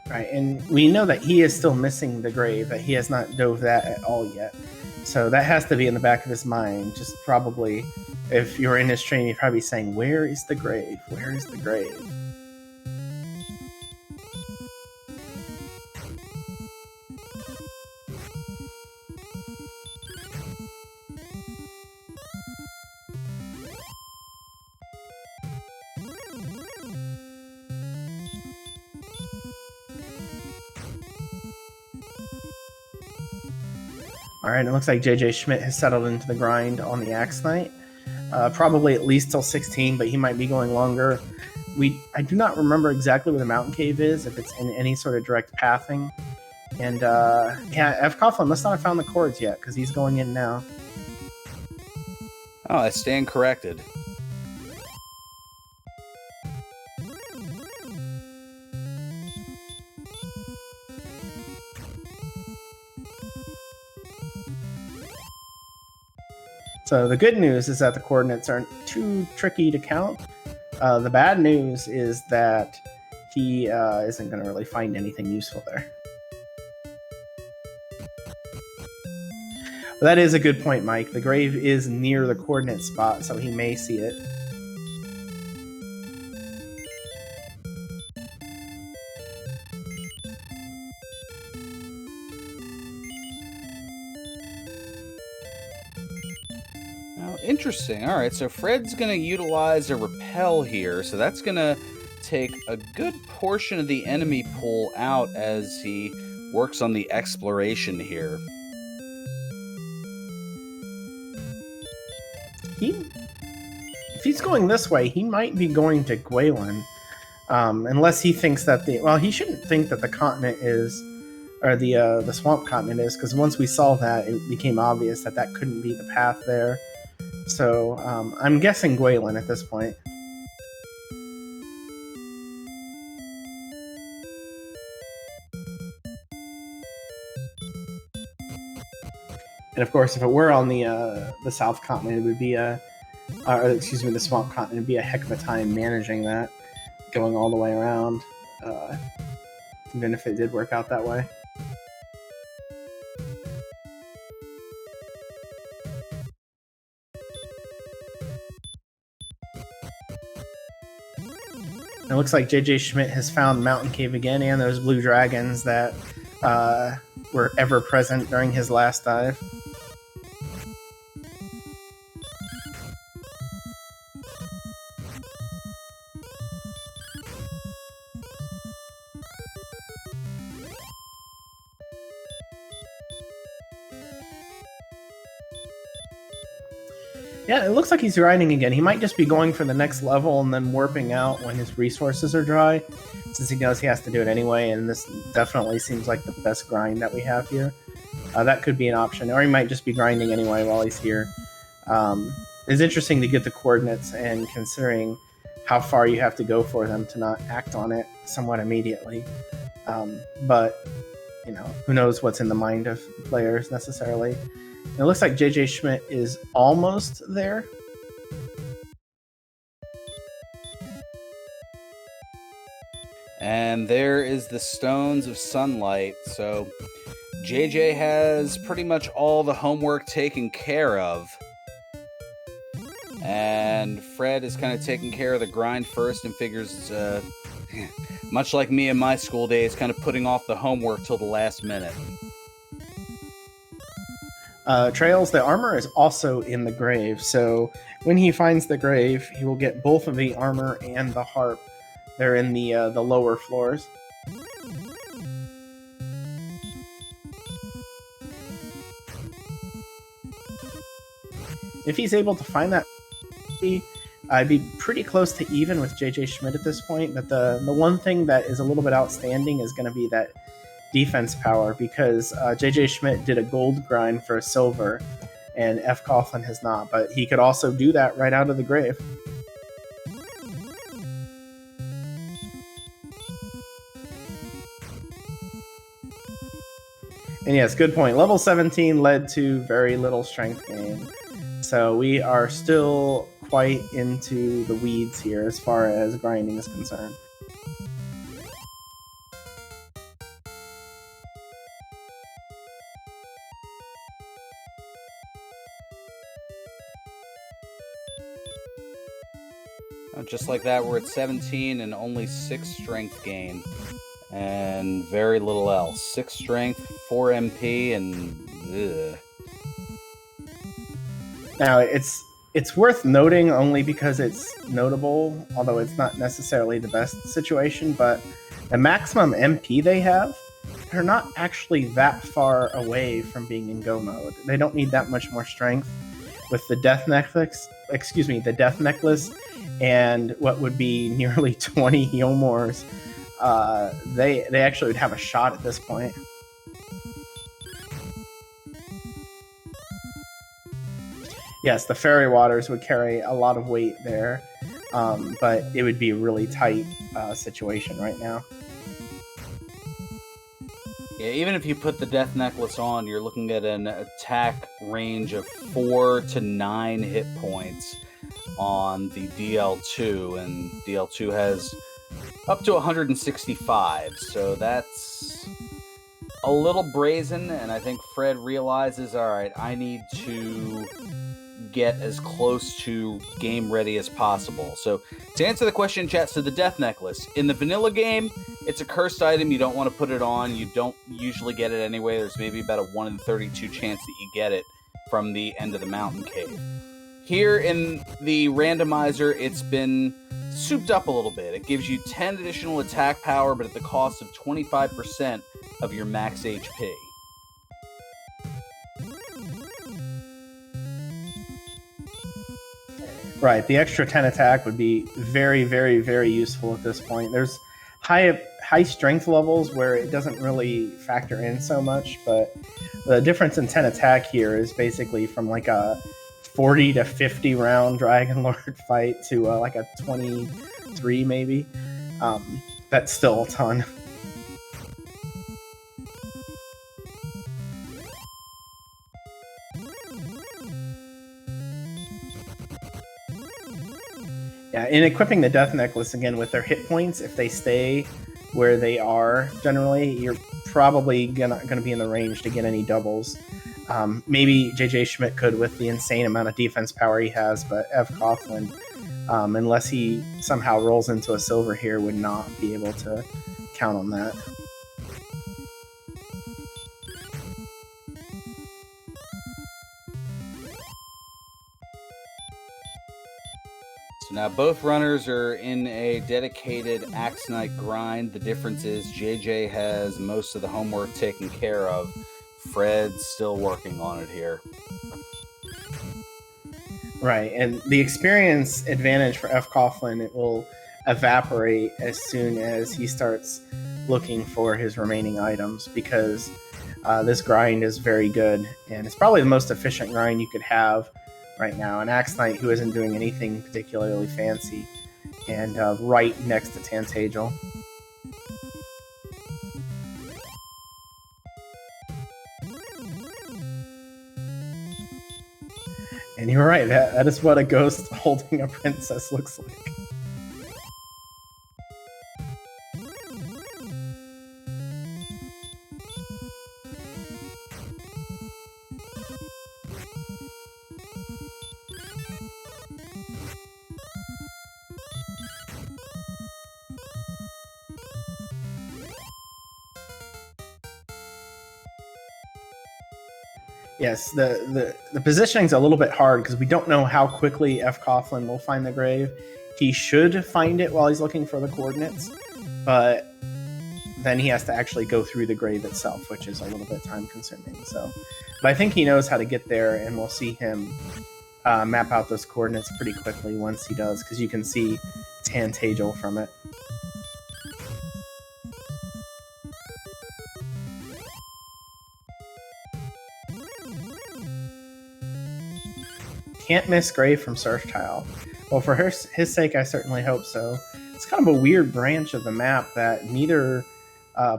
Right, and we know that he is still missing the grave, that he has not dove that at all yet. So that has to be in the back of his mind. Just probably, if you're in his stream, you're probably saying, where is the grave? Where is the grave? All right, it looks like Jjschmidt has settled into the grind on the Axe Knight. Probably at least till 16, but he might be going longer. I do not remember exactly where the mountain cave is, if it's in any sort of direct pathing. And yeah, fcoughlin must not have found the cords yet, because he's going in now. Oh, I stand corrected. So the good news is that the coordinates aren't too tricky to count. The bad news is that he isn't going to really find anything useful there. But that is a good point, Mike. The grave is near the coordinate spot, so he may see it. Interesting. All right, so Fred's going to utilize a repel here, so that's going to take a good portion of the enemy pool out as he works on the exploration here. If he's going this way, he might be going to fcoughlin, unless he thinks that he shouldn't think that the continent is, or the swamp continent is, because once we saw that, it became obvious that that couldn't be the path there. So I'm guessing fcoughlin at this point. And of course, if it were on the South Continent, it would be the Swamp Continent, it'd be a heck of a time managing that, going all the way around, even if it did work out that way. It looks like Jjschmidt has found Mountain Cave again, and those blue dragons that were ever present during his last dive. Yeah, it looks like he's grinding again. He might just be going for the next level and then warping out when his resources are dry, since he knows he has to do it anyway, and this definitely seems like the best grind that we have here. That could be an option, or he might just be grinding anyway while he's here. It's interesting to get the coordinates, and considering how far you have to go for them to not act on it somewhat immediately. But, you know, who knows what's in the mind of players necessarily. It looks like Jjschmidt is almost there. And there is the Stones of Sunlight. So JJ has pretty much all the homework taken care of. And Fred is kind of taking care of the grind first and figures, much like me in my school days, kind of putting off the homework till the last minute. Trails, the armor is also in the grave, so when he finds the grave, he will get both of the armor and the harp. They're in the lower floors. If he's able to find that, I'd be pretty close to even with Jjschmidt at this point, but the one thing that is a little bit outstanding is going to be that defense power, because Jjschmidt did a gold grind for a silver, and fcoughlin has not, but he could also do that right out of the grave. And yes, good point. Level 17 led to very little strength gain. So we are still quite into the weeds here as far as grinding is concerned. Just like that, we're at 17 and only 6 strength gain. And very little else. 6 strength, 4 MP, and ugh. Now, it's worth noting only because it's notable, although it's not necessarily the best situation, but the maximum MP they have, they're not actually that far away from being in go mode. They don't need that much more strength. With the death necklace, and what would be nearly 20 heal mores, they actually would have a shot at this point. Yes, the fairy waters would carry a lot of weight there, but it would be a really tight situation right now. Yeah, even if you put the death necklace on, you're looking at an attack range of 4 to 9 hit points on the DL2, and DL2 has up to 165, so that's a little brazen, and I think Fred realizes, all right, I need to get as close to game ready as possible. So to answer the question in chat, so the death necklace, in the vanilla game, it's a cursed item. You don't want to put it on. You don't usually get it anyway. There's maybe about a 1 in 32 chance that you get it from the end of the mountain cave. Here in the randomizer, it's been souped up a little bit. It gives you 10 additional attack power, but at the cost of 25% of your max HP. Right, the extra 10 attack would be very, very, very useful at this point. There's high strength levels where it doesn't really factor in so much, but the difference in 10 attack here is basically from like a 40 to 50 round Dragonlord fight to like a 23 maybe. That's still a ton. Yeah, in equipping the death necklace again with their hit points, if they stay where they are, generally, you're probably gonna be in the range to get any doubles. Maybe Jjschmidt could with the insane amount of defense power he has, but fcoughlin, unless he somehow rolls into a silver here, would not be able to count on that. So now both runners are in a dedicated Axe Knight grind. The difference is JJ has most of the homework taken care of. Fred's still working on it here. Right, and the experience advantage for fcoughlin, it will evaporate as soon as he starts looking for his remaining items, because this grind is very good, and it's probably the most efficient grind you could have right now. An Axe Knight who isn't doing anything particularly fancy, and right next to Tantagel. And you're right, that is what a ghost holding a princess looks like. Yes, the positioning's a little bit hard because we don't know how quickly fcoughlin will find the grave. He should find it while he's looking for the coordinates, but then he has to actually go through the grave itself, which is a little bit time consuming. So, but I think he knows how to get there, and we'll see him map out those coordinates pretty quickly once he does, because you can see Tantagel from it. Can't miss Grave from Surf Tile. Well, for his sake, I certainly hope so. It's kind of a weird branch of the map that neither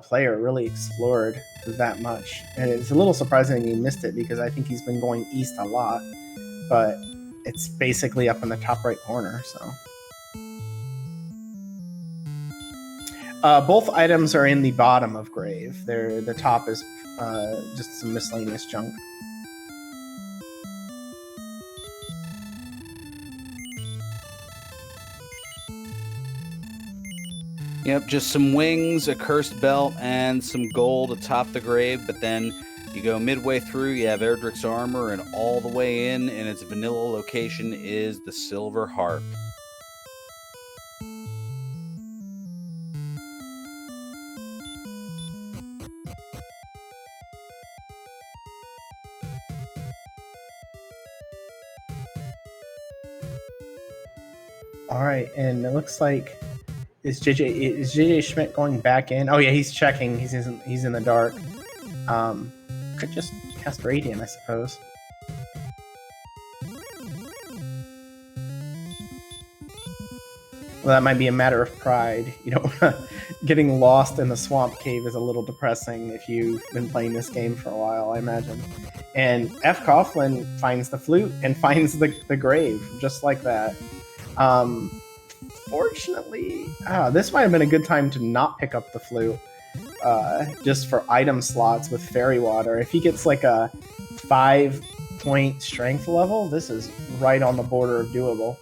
player really explored that much. And it's a little surprising he missed it, because I think he's been going east a lot. But it's basically up in the top right corner, so. Both items are in the bottom of Grave. The top is just some miscellaneous junk. Yep, just some wings, a cursed belt, and some gold atop the grave, but then you go midway through, you have Erdrick's armor, and all the way in its vanilla location is the silver harp. All right, and it looks like is Jjschmidt going back in? Oh yeah, he's checking. He's in the dark. Could just cast Radiant, I suppose. Well, that might be a matter of pride. You know, getting lost in the swamp cave is a little depressing if you've been playing this game for a while, I imagine. And fcoughlin finds the flute and finds the grave, just like that. Fortunately, this might have been a good time to not pick up the flute, just for item slots with fairy water. If he gets like a 5-point strength level, this is right on the border of doable.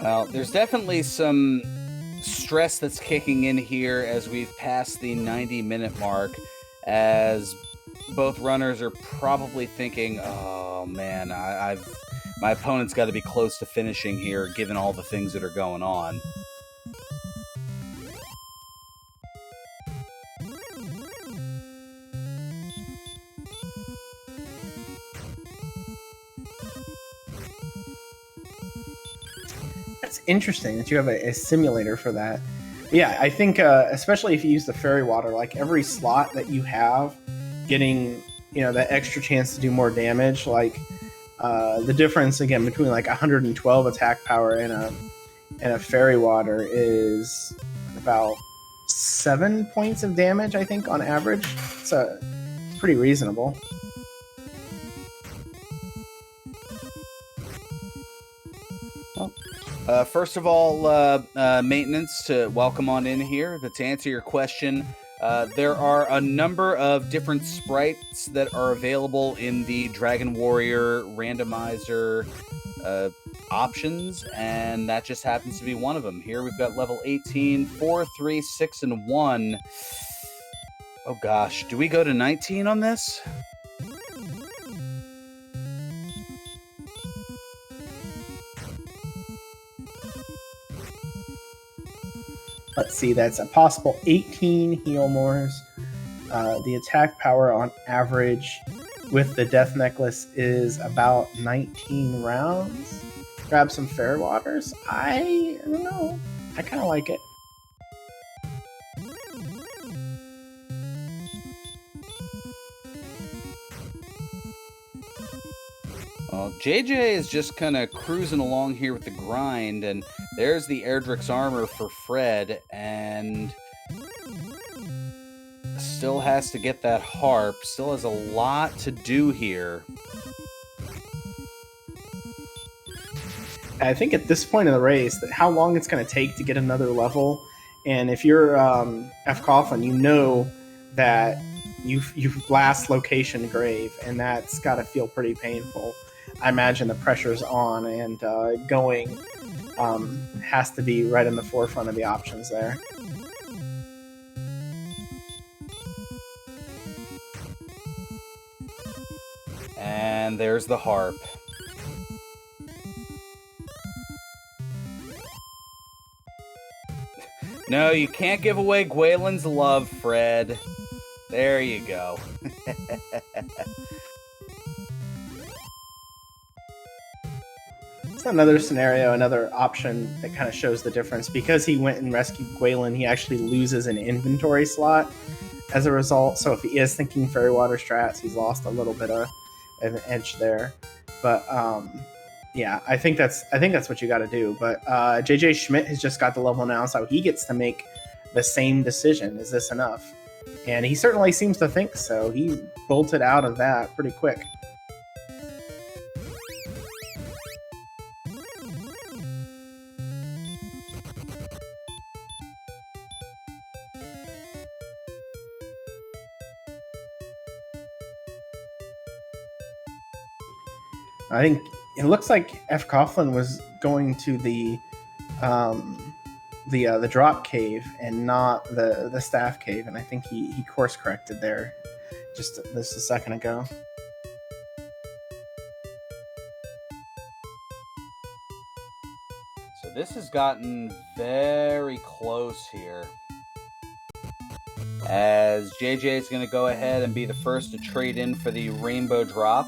Well, there's definitely some stress that's kicking in here as we've passed the 90-minute mark, as both runners are probably thinking, oh man, my opponent's got to be close to finishing here given all the things that are going on. That's interesting that you have a simulator for that. Yeah, I think especially if you use the fairy water, like every slot that you have, getting that extra chance to do more damage, like the difference again between like 112 attack power and a fairy water is about 7 points of damage, I think, on average. So it's pretty reasonable. First of all, maintenance to welcome on in here. To answer your question, there are a number of different sprites that are available in the Dragon Warrior randomizer options, and that just happens to be one of them. Here we've got level 18, 4, 3, 6, and 1. Oh gosh, do we go to 19 on this? Let's see, that's a possible 18 heal mores. The attack power on average with the death necklace is about 19 rounds. Grab some fair waters. I don't know. I kind of like it. Well, JJ is just kind of cruising along here with the grind, and there's the Erdrick's armor for Fred, and still has to get that harp, still has a lot to do here. I think at this point in the race, that how long it's going to take to get another level, and if you're fcoughlin, you know that you've last location grave, and that's got to feel pretty painful. I imagine the pressure's on, and going has to be right in the forefront of the options there. And there's the harp. No, you can't give away Gwaylen's love, Fred. There you go. It's another scenario, another option that kind of shows the difference. Because he went and rescued fcoughlin, he actually loses an inventory slot as a result. So if he is thinking Fairy Water strats, he's lost a little bit of an edge there. But yeah, I think that's what you got to do. But Jjschmidt has just got the level now, so he gets to make the same decision. Is this enough? And he certainly seems to think so. He bolted out of that pretty quick. I think it looks like fcoughlin was going to the drop cave and not the staff cave, and I think he course corrected there just a second ago. So this has gotten very close here, as JJ is going to go ahead and be the first to trade in for the rainbow drop.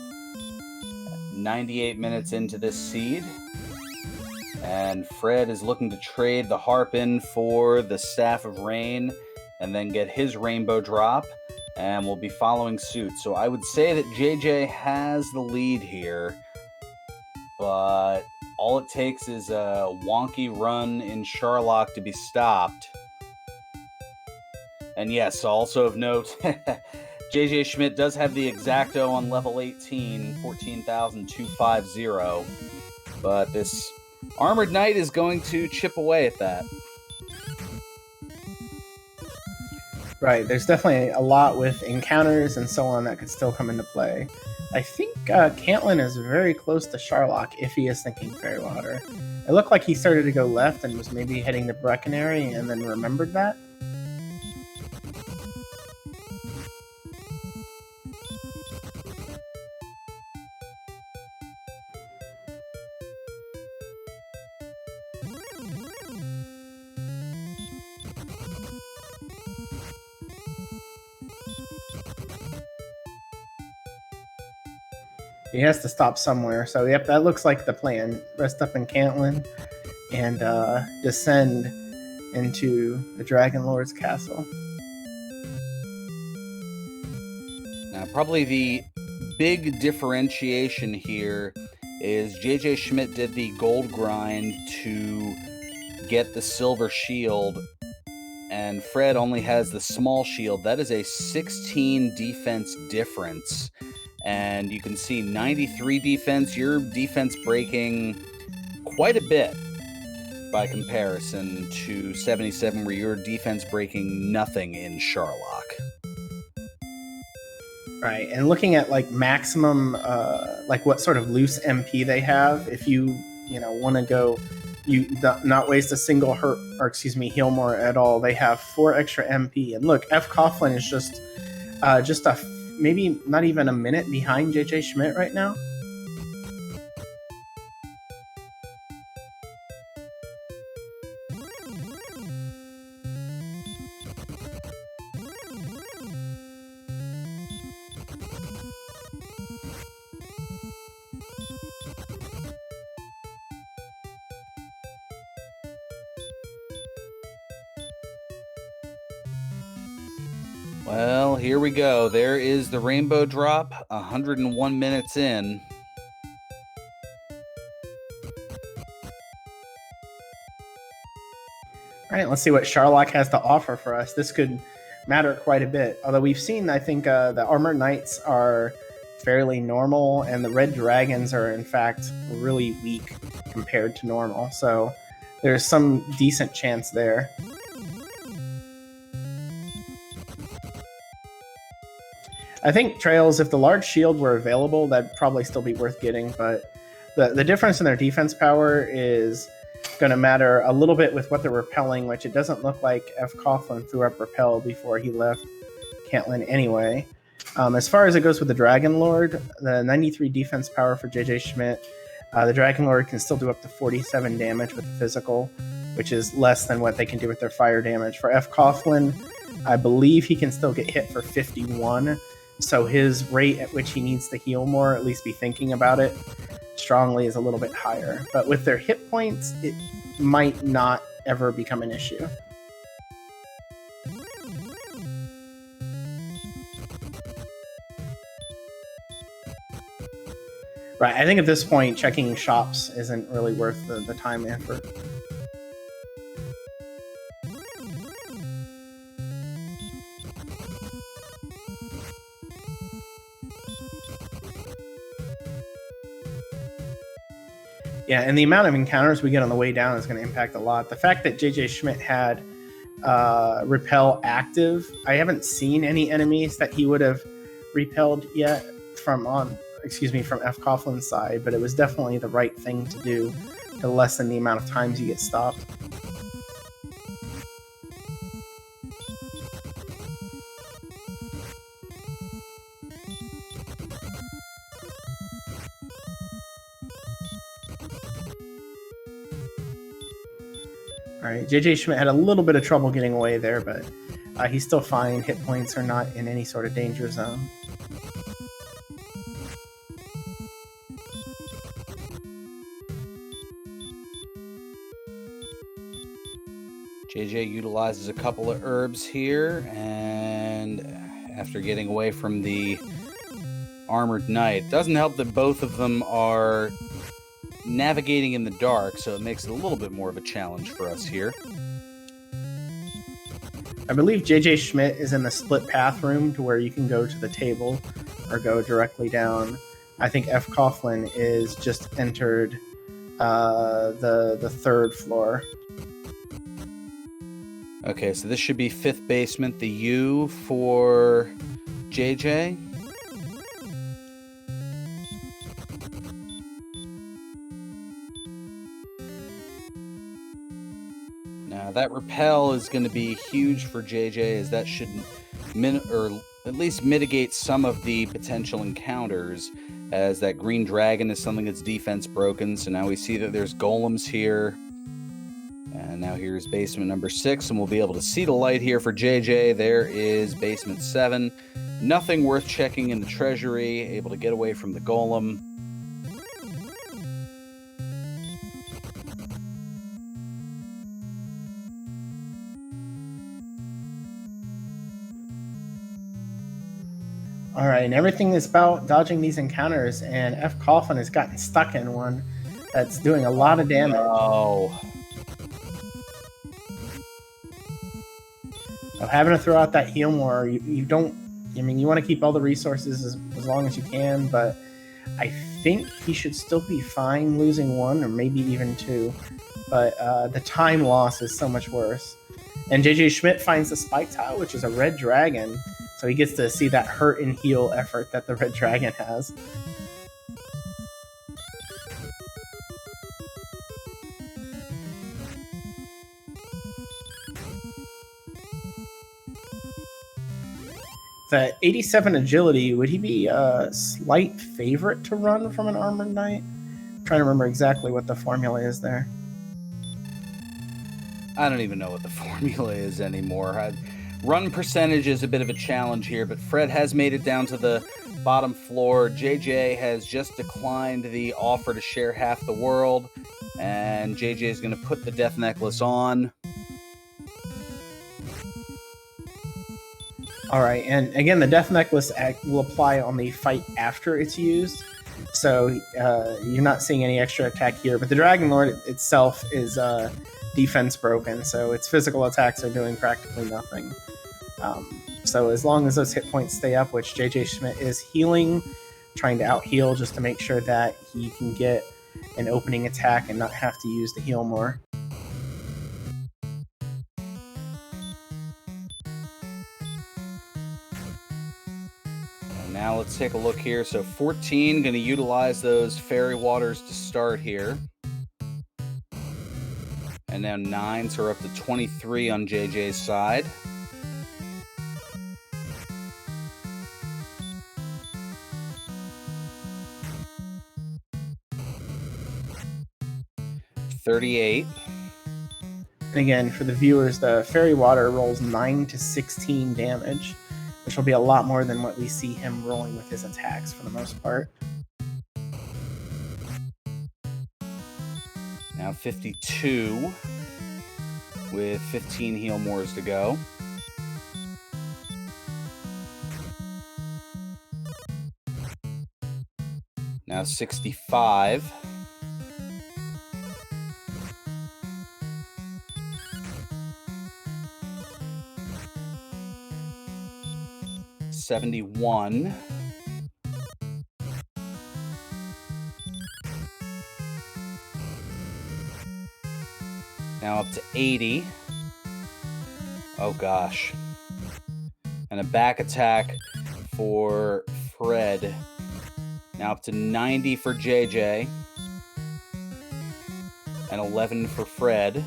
98 minutes into this seed, and Fred is looking to trade the harp in for the Staff of Rain and then get his rainbow drop, and we'll be following suit. So I would say that JJ has the lead here, but all it takes is a wonky run in Sharlock to be stopped. And yes, also of note, Jjschmidt does have the Exacto on level 18, 14,250, but this Armored Knight is going to chip away at that. Right, there's definitely a lot with encounters and so on that could still come into play. I think Cantlin is very close to Sharlock if he is thinking Fairy Water. It looked like he started to go left and was maybe heading to Breckenary and then remembered that. He has to stop somewhere, so yep, that looks like the plan. Rest up in Cantlin and descend into the Dragonlord's castle. Now, probably the big differentiation here is Jjschmidt did the gold grind to get the silver shield, and Fred only has the small shield. That is a 16 defense difference. And you can see 93 defense, your defense breaking quite a bit by comparison to 77, where your defense breaking nothing in Sharlock. Right, and looking at like maximum, like what sort of loose MP they have, if you want to go, not waste a single heal more at all. They have 4 extra MP, and look, fcoughlin is just maybe not even a minute behind Jjschmidt right now. Well, here we go. There is the rainbow drop, 101 minutes in. All right, let's see what Sharlock has to offer for us. This could matter quite a bit. Although we've seen, I think, the Armored Knights are fairly normal, and the Red Dragons are, in fact, really weak compared to normal. So there's some decent chance there. I think Trails, if the large shield were available, that'd probably still be worth getting, but the difference in their defense power is going to matter a little bit with what they're repelling, which it doesn't look like fcoughlin threw up repel before he left Cantlin anyway. As far as it goes with the Dragonlord, the 93 defense power for Jjschmidt, the Dragonlord can still do up to 47 damage with the physical, which is less than what they can do with their fire damage. For fcoughlin, I believe he can still get hit for 51, So his rate at which he needs to heal more, at least be thinking about it strongly, is a little bit higher. But with their hit points, it might not ever become an issue. Right, I think at this point, checking shops isn't really worth the time and effort. Yeah, and the amount of encounters we get on the way down is going to impact a lot. The fact that Jjschmidt had repel active, I haven't seen any enemies that he would have repelled yet from fcoughlin side, but it was definitely the right thing to do to lessen the amount of times you get stopped. All right, Jjschmidt had a little bit of trouble getting away there, but he's still fine. Hit points are not in any sort of danger zone. JJ utilizes a couple of herbs here, and after getting away from the armored knight, doesn't help that both of them are navigating in the dark, so it makes it a little bit more of a challenge for us here. I believe Jjschmidt is in the split path room to where you can go to the table or go directly down. I think fcoughlin is just entered the third floor. Okay, so this should be 5th basement, the U for JJ. Now that repel is going to be huge for JJ, as that should at least mitigate some of the potential encounters, as that green dragon is something that's defense broken. So now we see that there's golems here. And now here's basement number 6, and we'll be able to see the light here for JJ. There is basement 7. Nothing worth checking in the treasury. Able to get away from the golem. All right, and everything is about dodging these encounters, and fcoughlin has gotten stuck in one that's doing a lot of damage. Oh. So having to throw out that heal more, you don't, I mean, you want to keep all the resources as long as you can, but I think he should still be fine losing 1 or maybe even 2, but the time loss is so much worse. And Jjschmidt finds the spike tile, which is a red dragon, so he gets to see that hurt and heal effort that the red dragon has. That 87 agility, would he be a slight favorite to run from an armored knight? I'm trying to remember exactly what the formula is there. I don't even know what the formula is anymore. Run percentage is a bit of a challenge here, but Fred has made it down to the bottom floor. JJ has just declined the offer to share half the world, and JJ is going to put the death necklace on. All right, and again, the death necklace will apply on the fight after it's used, so you're not seeing any extra attack here, but the Dragonlord itself is defense broken, so its physical attacks are doing practically nothing. So as long as those hit points stay up, which Jjschmidt is healing, trying to out-heal just to make sure that he can get an opening attack and not have to use the heal more. And now let's take a look here. So 14, going to utilize those fairy waters to start here. And now 9, so we're up to 23 on JJ's side. $38. And again, for the viewers, the fairy water rolls 9 to 16 damage. which will be a lot more than what we see him rolling with his attacks for the most part. Now 52 with 15 heal mores to go. Now 65. $71. Now up to 80. Oh gosh. And a back attack for Fred. Now up to 90 for JJ. And 11 for Fred.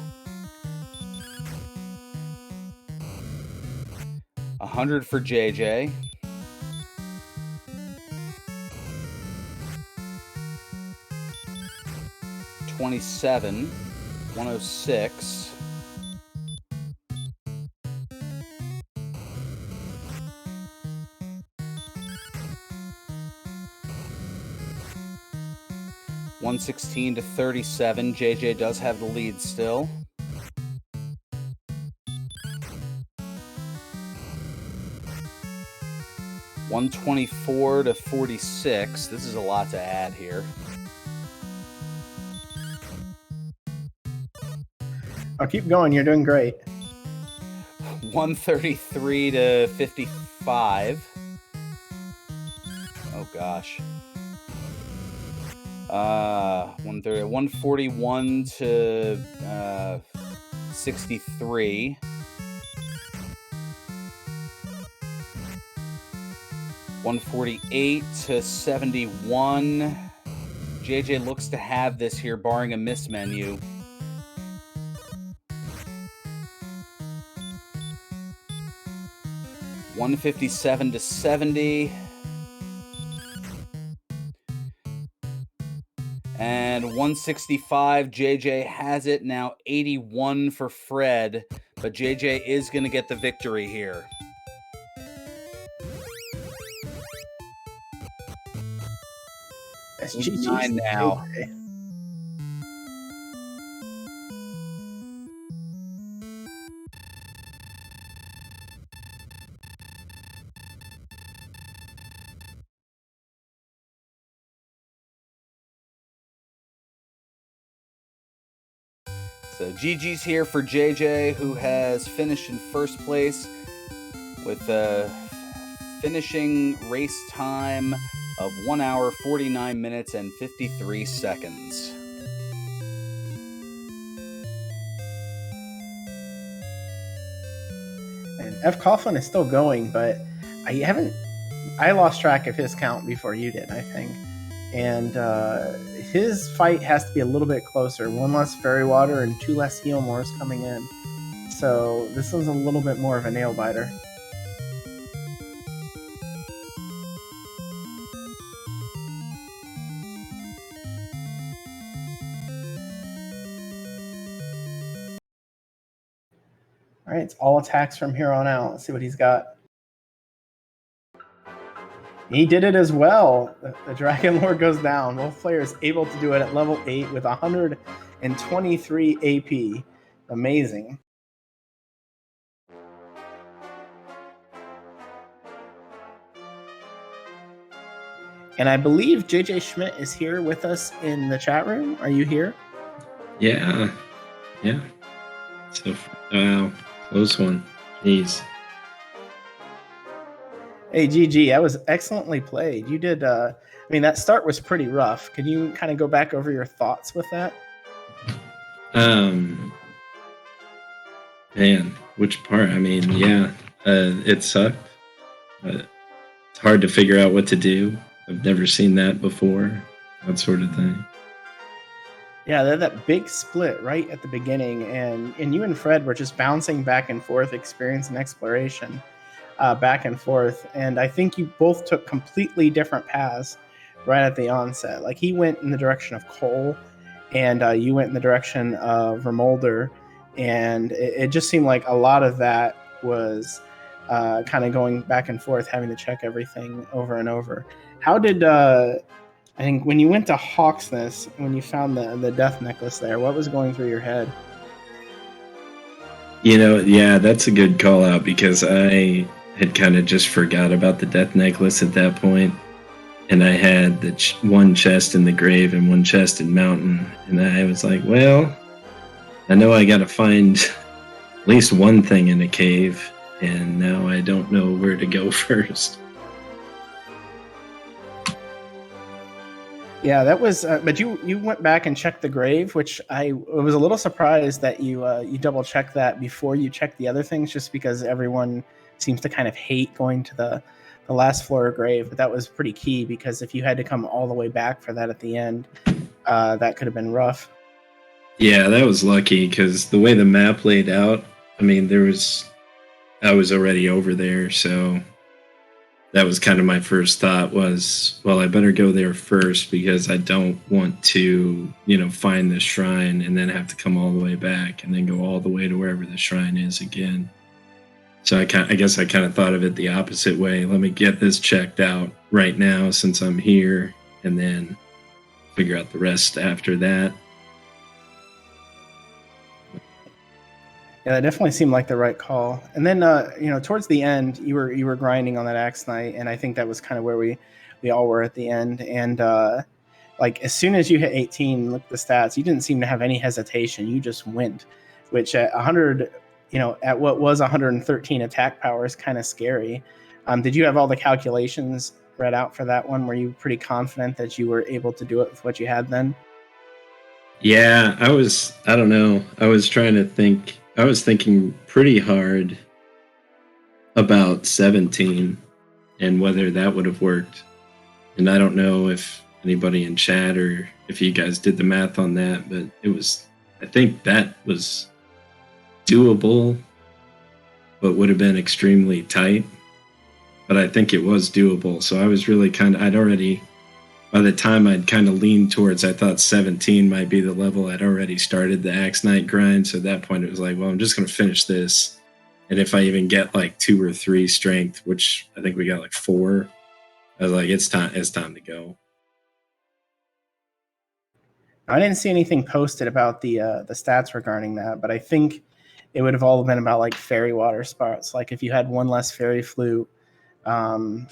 100 for JJ. $27. 106. $116 to $37. JJ does have the lead still. $124 to $46. This is a lot to add here. I'll keep going. You're doing great. $133 to $55. Oh gosh. 141 to 63. 148 to 71. JJ looks to have this here, barring a miss menu. $157 to $70. And $165, JJ has it. Now $81 for Fred, but JJ is going to get the victory here. That's 89 now. So GG's here for JJ, who has finished in first place with a finishing race time of 1 hour, 49 minutes, and 53 seconds. And fcoughlin is still going, but I lost track of his count before you did, I think. And his fight has to be a little bit closer. 1 less fairy water and 2 less heal mores coming in. So this one's a little bit more of a nail biter. All right, it's all attacks from here on out. Let's see what he's got. He did it as well. The Dragonlord goes down. Both players able to do it at level 8 with 123 AP. Amazing. And I believe Jjschmidt is here with us in the chat room. Are you here? Yeah. So, close one. Jeez. Hey, GG, that was excellently played. You did, that start was pretty rough. Can you kind of go back over your thoughts with that? Man, which part? It sucked. It's hard to figure out what to do. I've never seen that before, that sort of thing. Yeah, they had that big split right at the beginning, and you and Fred were just bouncing back and forth, experience and exploration. Back and forth, and I think you both took completely different paths right at the onset. Like, he went in the direction of Cole, and you went in the direction of Remolder, and it just seemed like a lot of that was kind of going back and forth, having to check everything over and over. How did I think when you went to Hawksness, when you found the death necklace there, what was going through your head? Yeah, that's a good call out because I had kind of just forgot about the death necklace at that point, and I had the one chest in the grave and one chest in mountain, and I was like, well, I know I got to find at least one thing in a cave, and now I don't know where to go first. Yeah, that was. But you went back and checked the grave, which I was a little surprised that you double checked that before you checked the other things, just because everyone seems to kind of hate going to the last floor grave. But that was pretty key, because if you had to come all the way back for that at the end, that could have been rough. Yeah, that was lucky because the way the map laid out, I mean, I was already over there, so that was kind of my first thought was, well, I better go there first because I don't want to, find the shrine and then have to come all the way back and then go all the way to wherever the shrine is again. So I guess I kind of thought of it the opposite way. Let me get this checked out right now since I'm here, and then figure out the rest after that. Yeah, that definitely seemed like the right call. And then, towards the end, you were grinding on that Axe Knight, and I think that was kind of where we all were at the end. And like as soon as you hit 18, look at the stats, you didn't seem to have any hesitation. You just went, which at 100, at what was 113 attack power is kind of scary. Did you have all the calculations read out for that one? Were you pretty confident that you were able to do it with what you had then? Yeah, I don't know. I was trying to think. I was thinking pretty hard about 17 and whether that would have worked. And I don't know if anybody in chat or if you guys did the math on that, but I think that was doable, but would have been extremely tight. But I think it was doable. So I was really by the time I'd kind of leaned towards, I thought 17 might be the level. I'd already started the Axe Knight grind. So at that point, it was like, well, I'm just going to finish this. And if I even get like 2 or 3 strength, which I think we got like 4, I was like, it's time to go. I didn't see anything posted about the stats regarding that, but I think it would have all been about like fairy water spots. Like if you had one less fairy flute,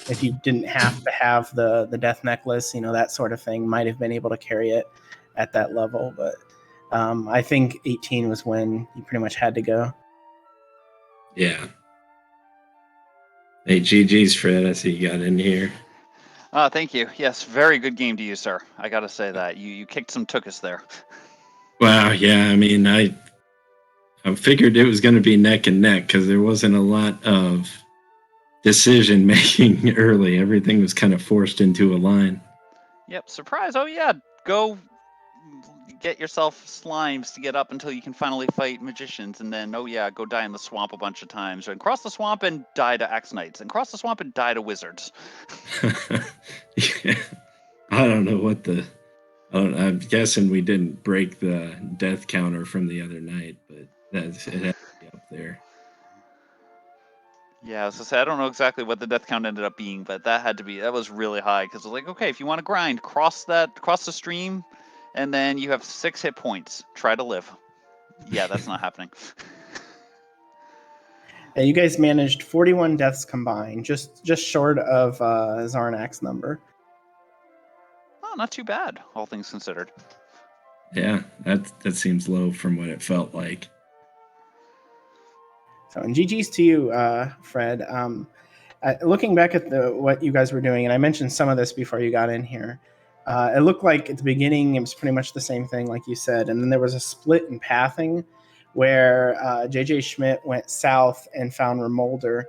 if you didn't have to have the death necklace, that sort of thing, might have been able to carry it at that level. But I think 18 was when you pretty much had to go. Yeah. Hey, GG's, Fred. I see you got in here. Thank you. Yes, very good game to you, sir. I got to say that. You kicked some tuchus there. Wow, yeah. I mean, I figured it was going to be neck and neck because there wasn't a lot of decision making early. Everything was kind of forced into a line. Yep, surprise. Oh, yeah. Go get yourself slimes to get up until you can finally fight magicians. And then, oh, yeah, go die in the swamp a bunch of times. And cross the swamp and die to Axe Knights. And cross the swamp and die to wizards. Yeah. I don't know I'm guessing we didn't break the death counter from the other night, but it had to be up there. Yeah, I was gonna say, I don't know exactly what the death count ended up being, but that was really high, because it was like, okay, if you want to grind, cross the stream, and then you have 6 hit points. Try to live. Yeah, that's not happening. Yeah, you guys managed 41 deaths combined, just short of Zarnak's number. Oh, not too bad, all things considered. Yeah, that seems low from what it felt like. So, and GG's to you, Fred. Looking back at what you guys were doing, and I mentioned some of this before you got in here, it looked like at the beginning it was pretty much the same thing, like you said, and then there was a split in pathing where Jschmidt went south and found Remolder.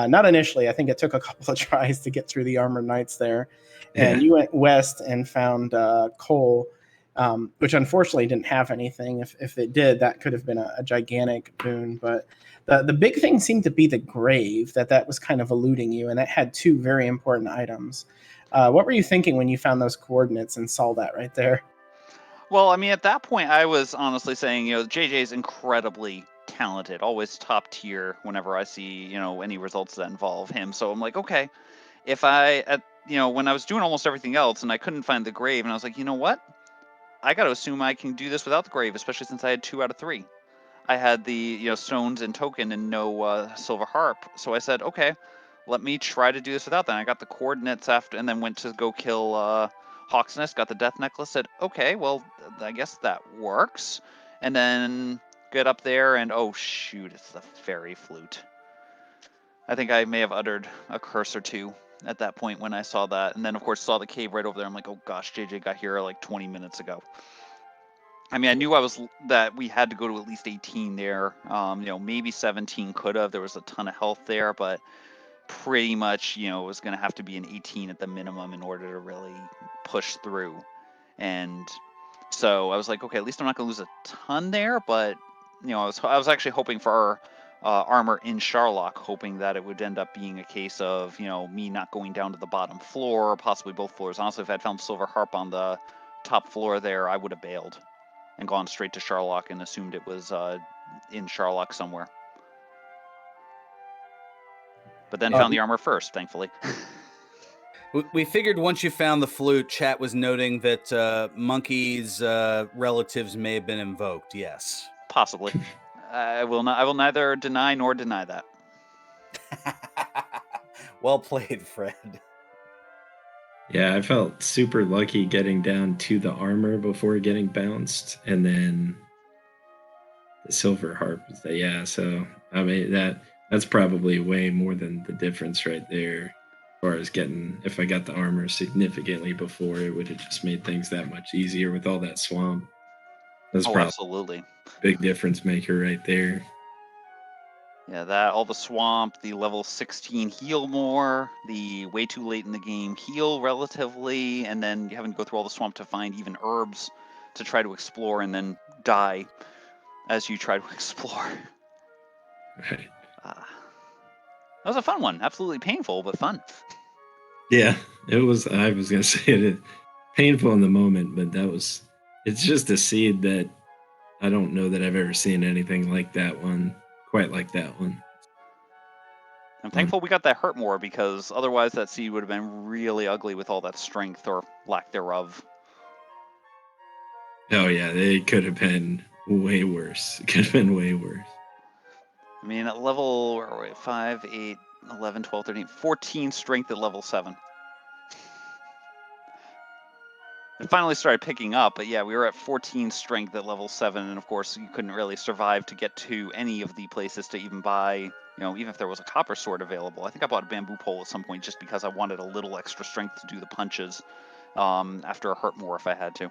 Not initially. I think it took a couple of tries to get through the Armored Knights there. And you went west and found Cole, which unfortunately didn't have anything. If it did, that could have been a gigantic boon. But the big thing seemed to be the grave, that was kind of eluding you, and that had 2 very important items. What were you thinking when you found those coordinates and saw that right there? Well, I mean, at that point, I was honestly saying, JJ is incredibly talented, always top tier whenever I see, any results that involve him. So I'm like, okay, if when I was doing almost everything else and I couldn't find the grave, and I was like, you know what? I got to assume I can do this without the grave, especially since I had 2 out of 3. I had the stones and token and no silver harp. So I said, okay, let me try to do this without that. I got the coordinates after, and then went to go kill Hawk's Nest, got the death necklace, said, okay, well, I guess that works. And then get up there and, oh shoot, it's the fairy flute. I think I may have uttered a curse or two at that point when I saw that. And then, of course, saw the cave right over there. I'm like, oh gosh, JJ got here like 20 minutes ago. I mean, I knew that we had to go to at least 18 there. Maybe 17 could have. There was a ton of health there, but pretty much, it was going to have to be an 18 at the minimum in order to really push through. And so I was like, okay, at least I'm not going to lose a ton there. But I was actually hoping for armor in Sharlock, hoping that it would end up being a case of me not going down to the bottom floor, or possibly both floors. Honestly, if I'd found Silver Harp on the top floor there, I would have bailed and gone straight to Sharlock and assumed it was in Sharlock somewhere. But then found the armor first, thankfully. We figured once you found the flute, chat was noting that Monkey's relatives may have been invoked. Yes, possibly. I will neither deny nor deny that. Well played, Fred. Yeah, I felt super lucky getting down to the armor before getting bounced, and then the silver harp. Yeah, so I mean that's probably way more than the difference right there. As far as if I got the armor significantly before, it would have just made things that much easier with all that swamp. That's probably absolutely a big difference maker right there. Yeah, all the swamp, the level 16 heal more, the way too late in the game heal relatively, and then you having to go through all the swamp to find even herbs to try to explore and then die as you try to explore. Right. That was a fun one. Absolutely painful, but fun. Yeah, it was. I was going to say it painful in the moment, but it's just a seed that I don't know that I've ever seen anything like that one, quite like that one. I'm thankful we got that hurt more, because otherwise that seed would have been really ugly with all that strength or lack thereof. Oh yeah, it could have been way worse. It could have been way worse. I mean, at level, where are we? 5, 8, 11, 12, 13, 14 strength at level 7. It finally started picking up, but yeah, we were at 14 strength at level 7, and of course you couldn't really survive to get to any of the places to even buy, even if there was a copper sword available. I think I bought a bamboo pole at some point just because I wanted a little extra strength to do the punches after a hurt more if I had to.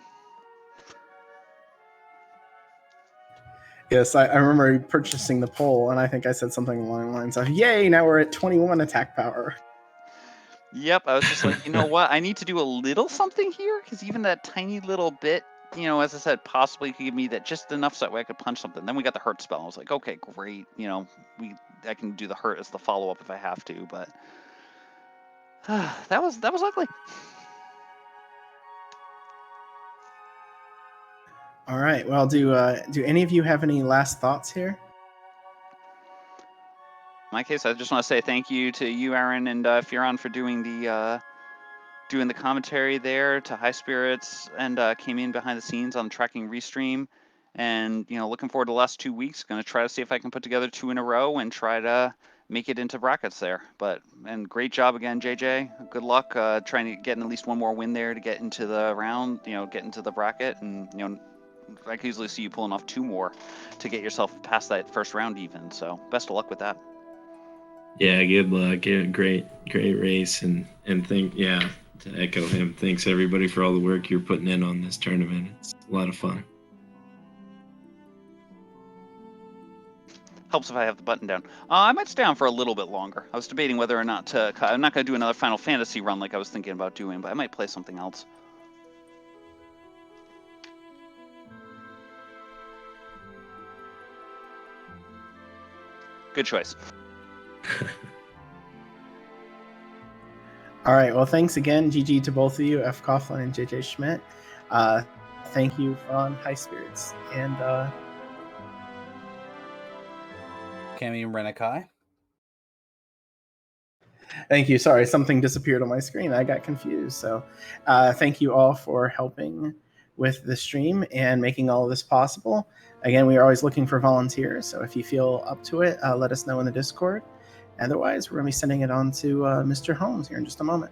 Yes, I remember purchasing the pole, and I think I said something along the lines of, yay, now we're at 21 attack power. Yep, I was just like, you know what? I need to do a little something here, because even that tiny little bit, as I said, possibly could give me that just enough so that way I could punch something. Then we got the hurt spell. I was like, okay, great. I can do the hurt as the follow-up if I have to, but that was ugly. All right. Well, do any of you have any last thoughts here? In my case, I just want to say thank you to you, Aaron, and Fioran for doing the commentary there, to High Spirits, and came in behind the scenes on tracking Restream. And, looking forward to the last 2 weeks. Going to try to see if I can put together 2 in a row and try to make it into brackets there. And great job again, JJ. Good luck trying to get at least one more win there to get into the round, get into the bracket. And, I could easily see you pulling off 2 more to get yourself past that first round even. So best of luck with that. Yeah, good luck. Yeah, great race. And to echo him, thanks everybody for all the work you're putting in on this tournament. It's a lot of fun. Helps if I have the button down. I might stay on for a little bit longer. I was debating whether or not to. I'm not going to do another Final Fantasy run like I was thinking about doing, but I might play something else. Good choice. All right. Well, thanks again, GG to both of you, fcoughlin and Jjschmidt. Thank you on High Spirits, and Kami and Renakai. Thank you. Sorry, something disappeared on my screen. I got confused. So thank you all for helping with the stream and making all of this possible. Again, we are always looking for volunteers. So if you feel up to it, let us know in the Discord. Otherwise, we're going to be sending it on to Mr. Holmes here in just a moment.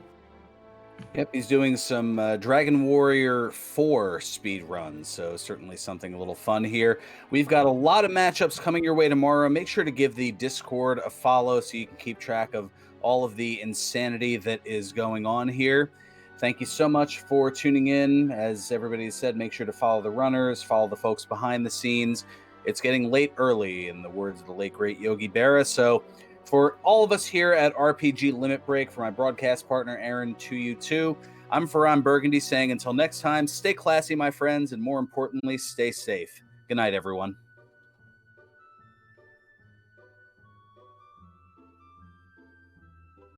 Yep, he's doing some Dragon Warrior 4 speed runs, so certainly something a little fun here. We've got a lot of matchups coming your way tomorrow. Make sure to give the Discord a follow so you can keep track of all of the insanity that is going on here. Thank you so much for tuning in. As everybody said, make sure to follow the runners, follow the folks behind the scenes. It's getting late early, in the words of the late, great Yogi Berra, so for all of us here at RPG Limit Break, for my broadcast partner, Aaron 2U2, I'm Ferran Burgundy saying until next time, stay classy, my friends, and more importantly, stay safe. Good night, everyone.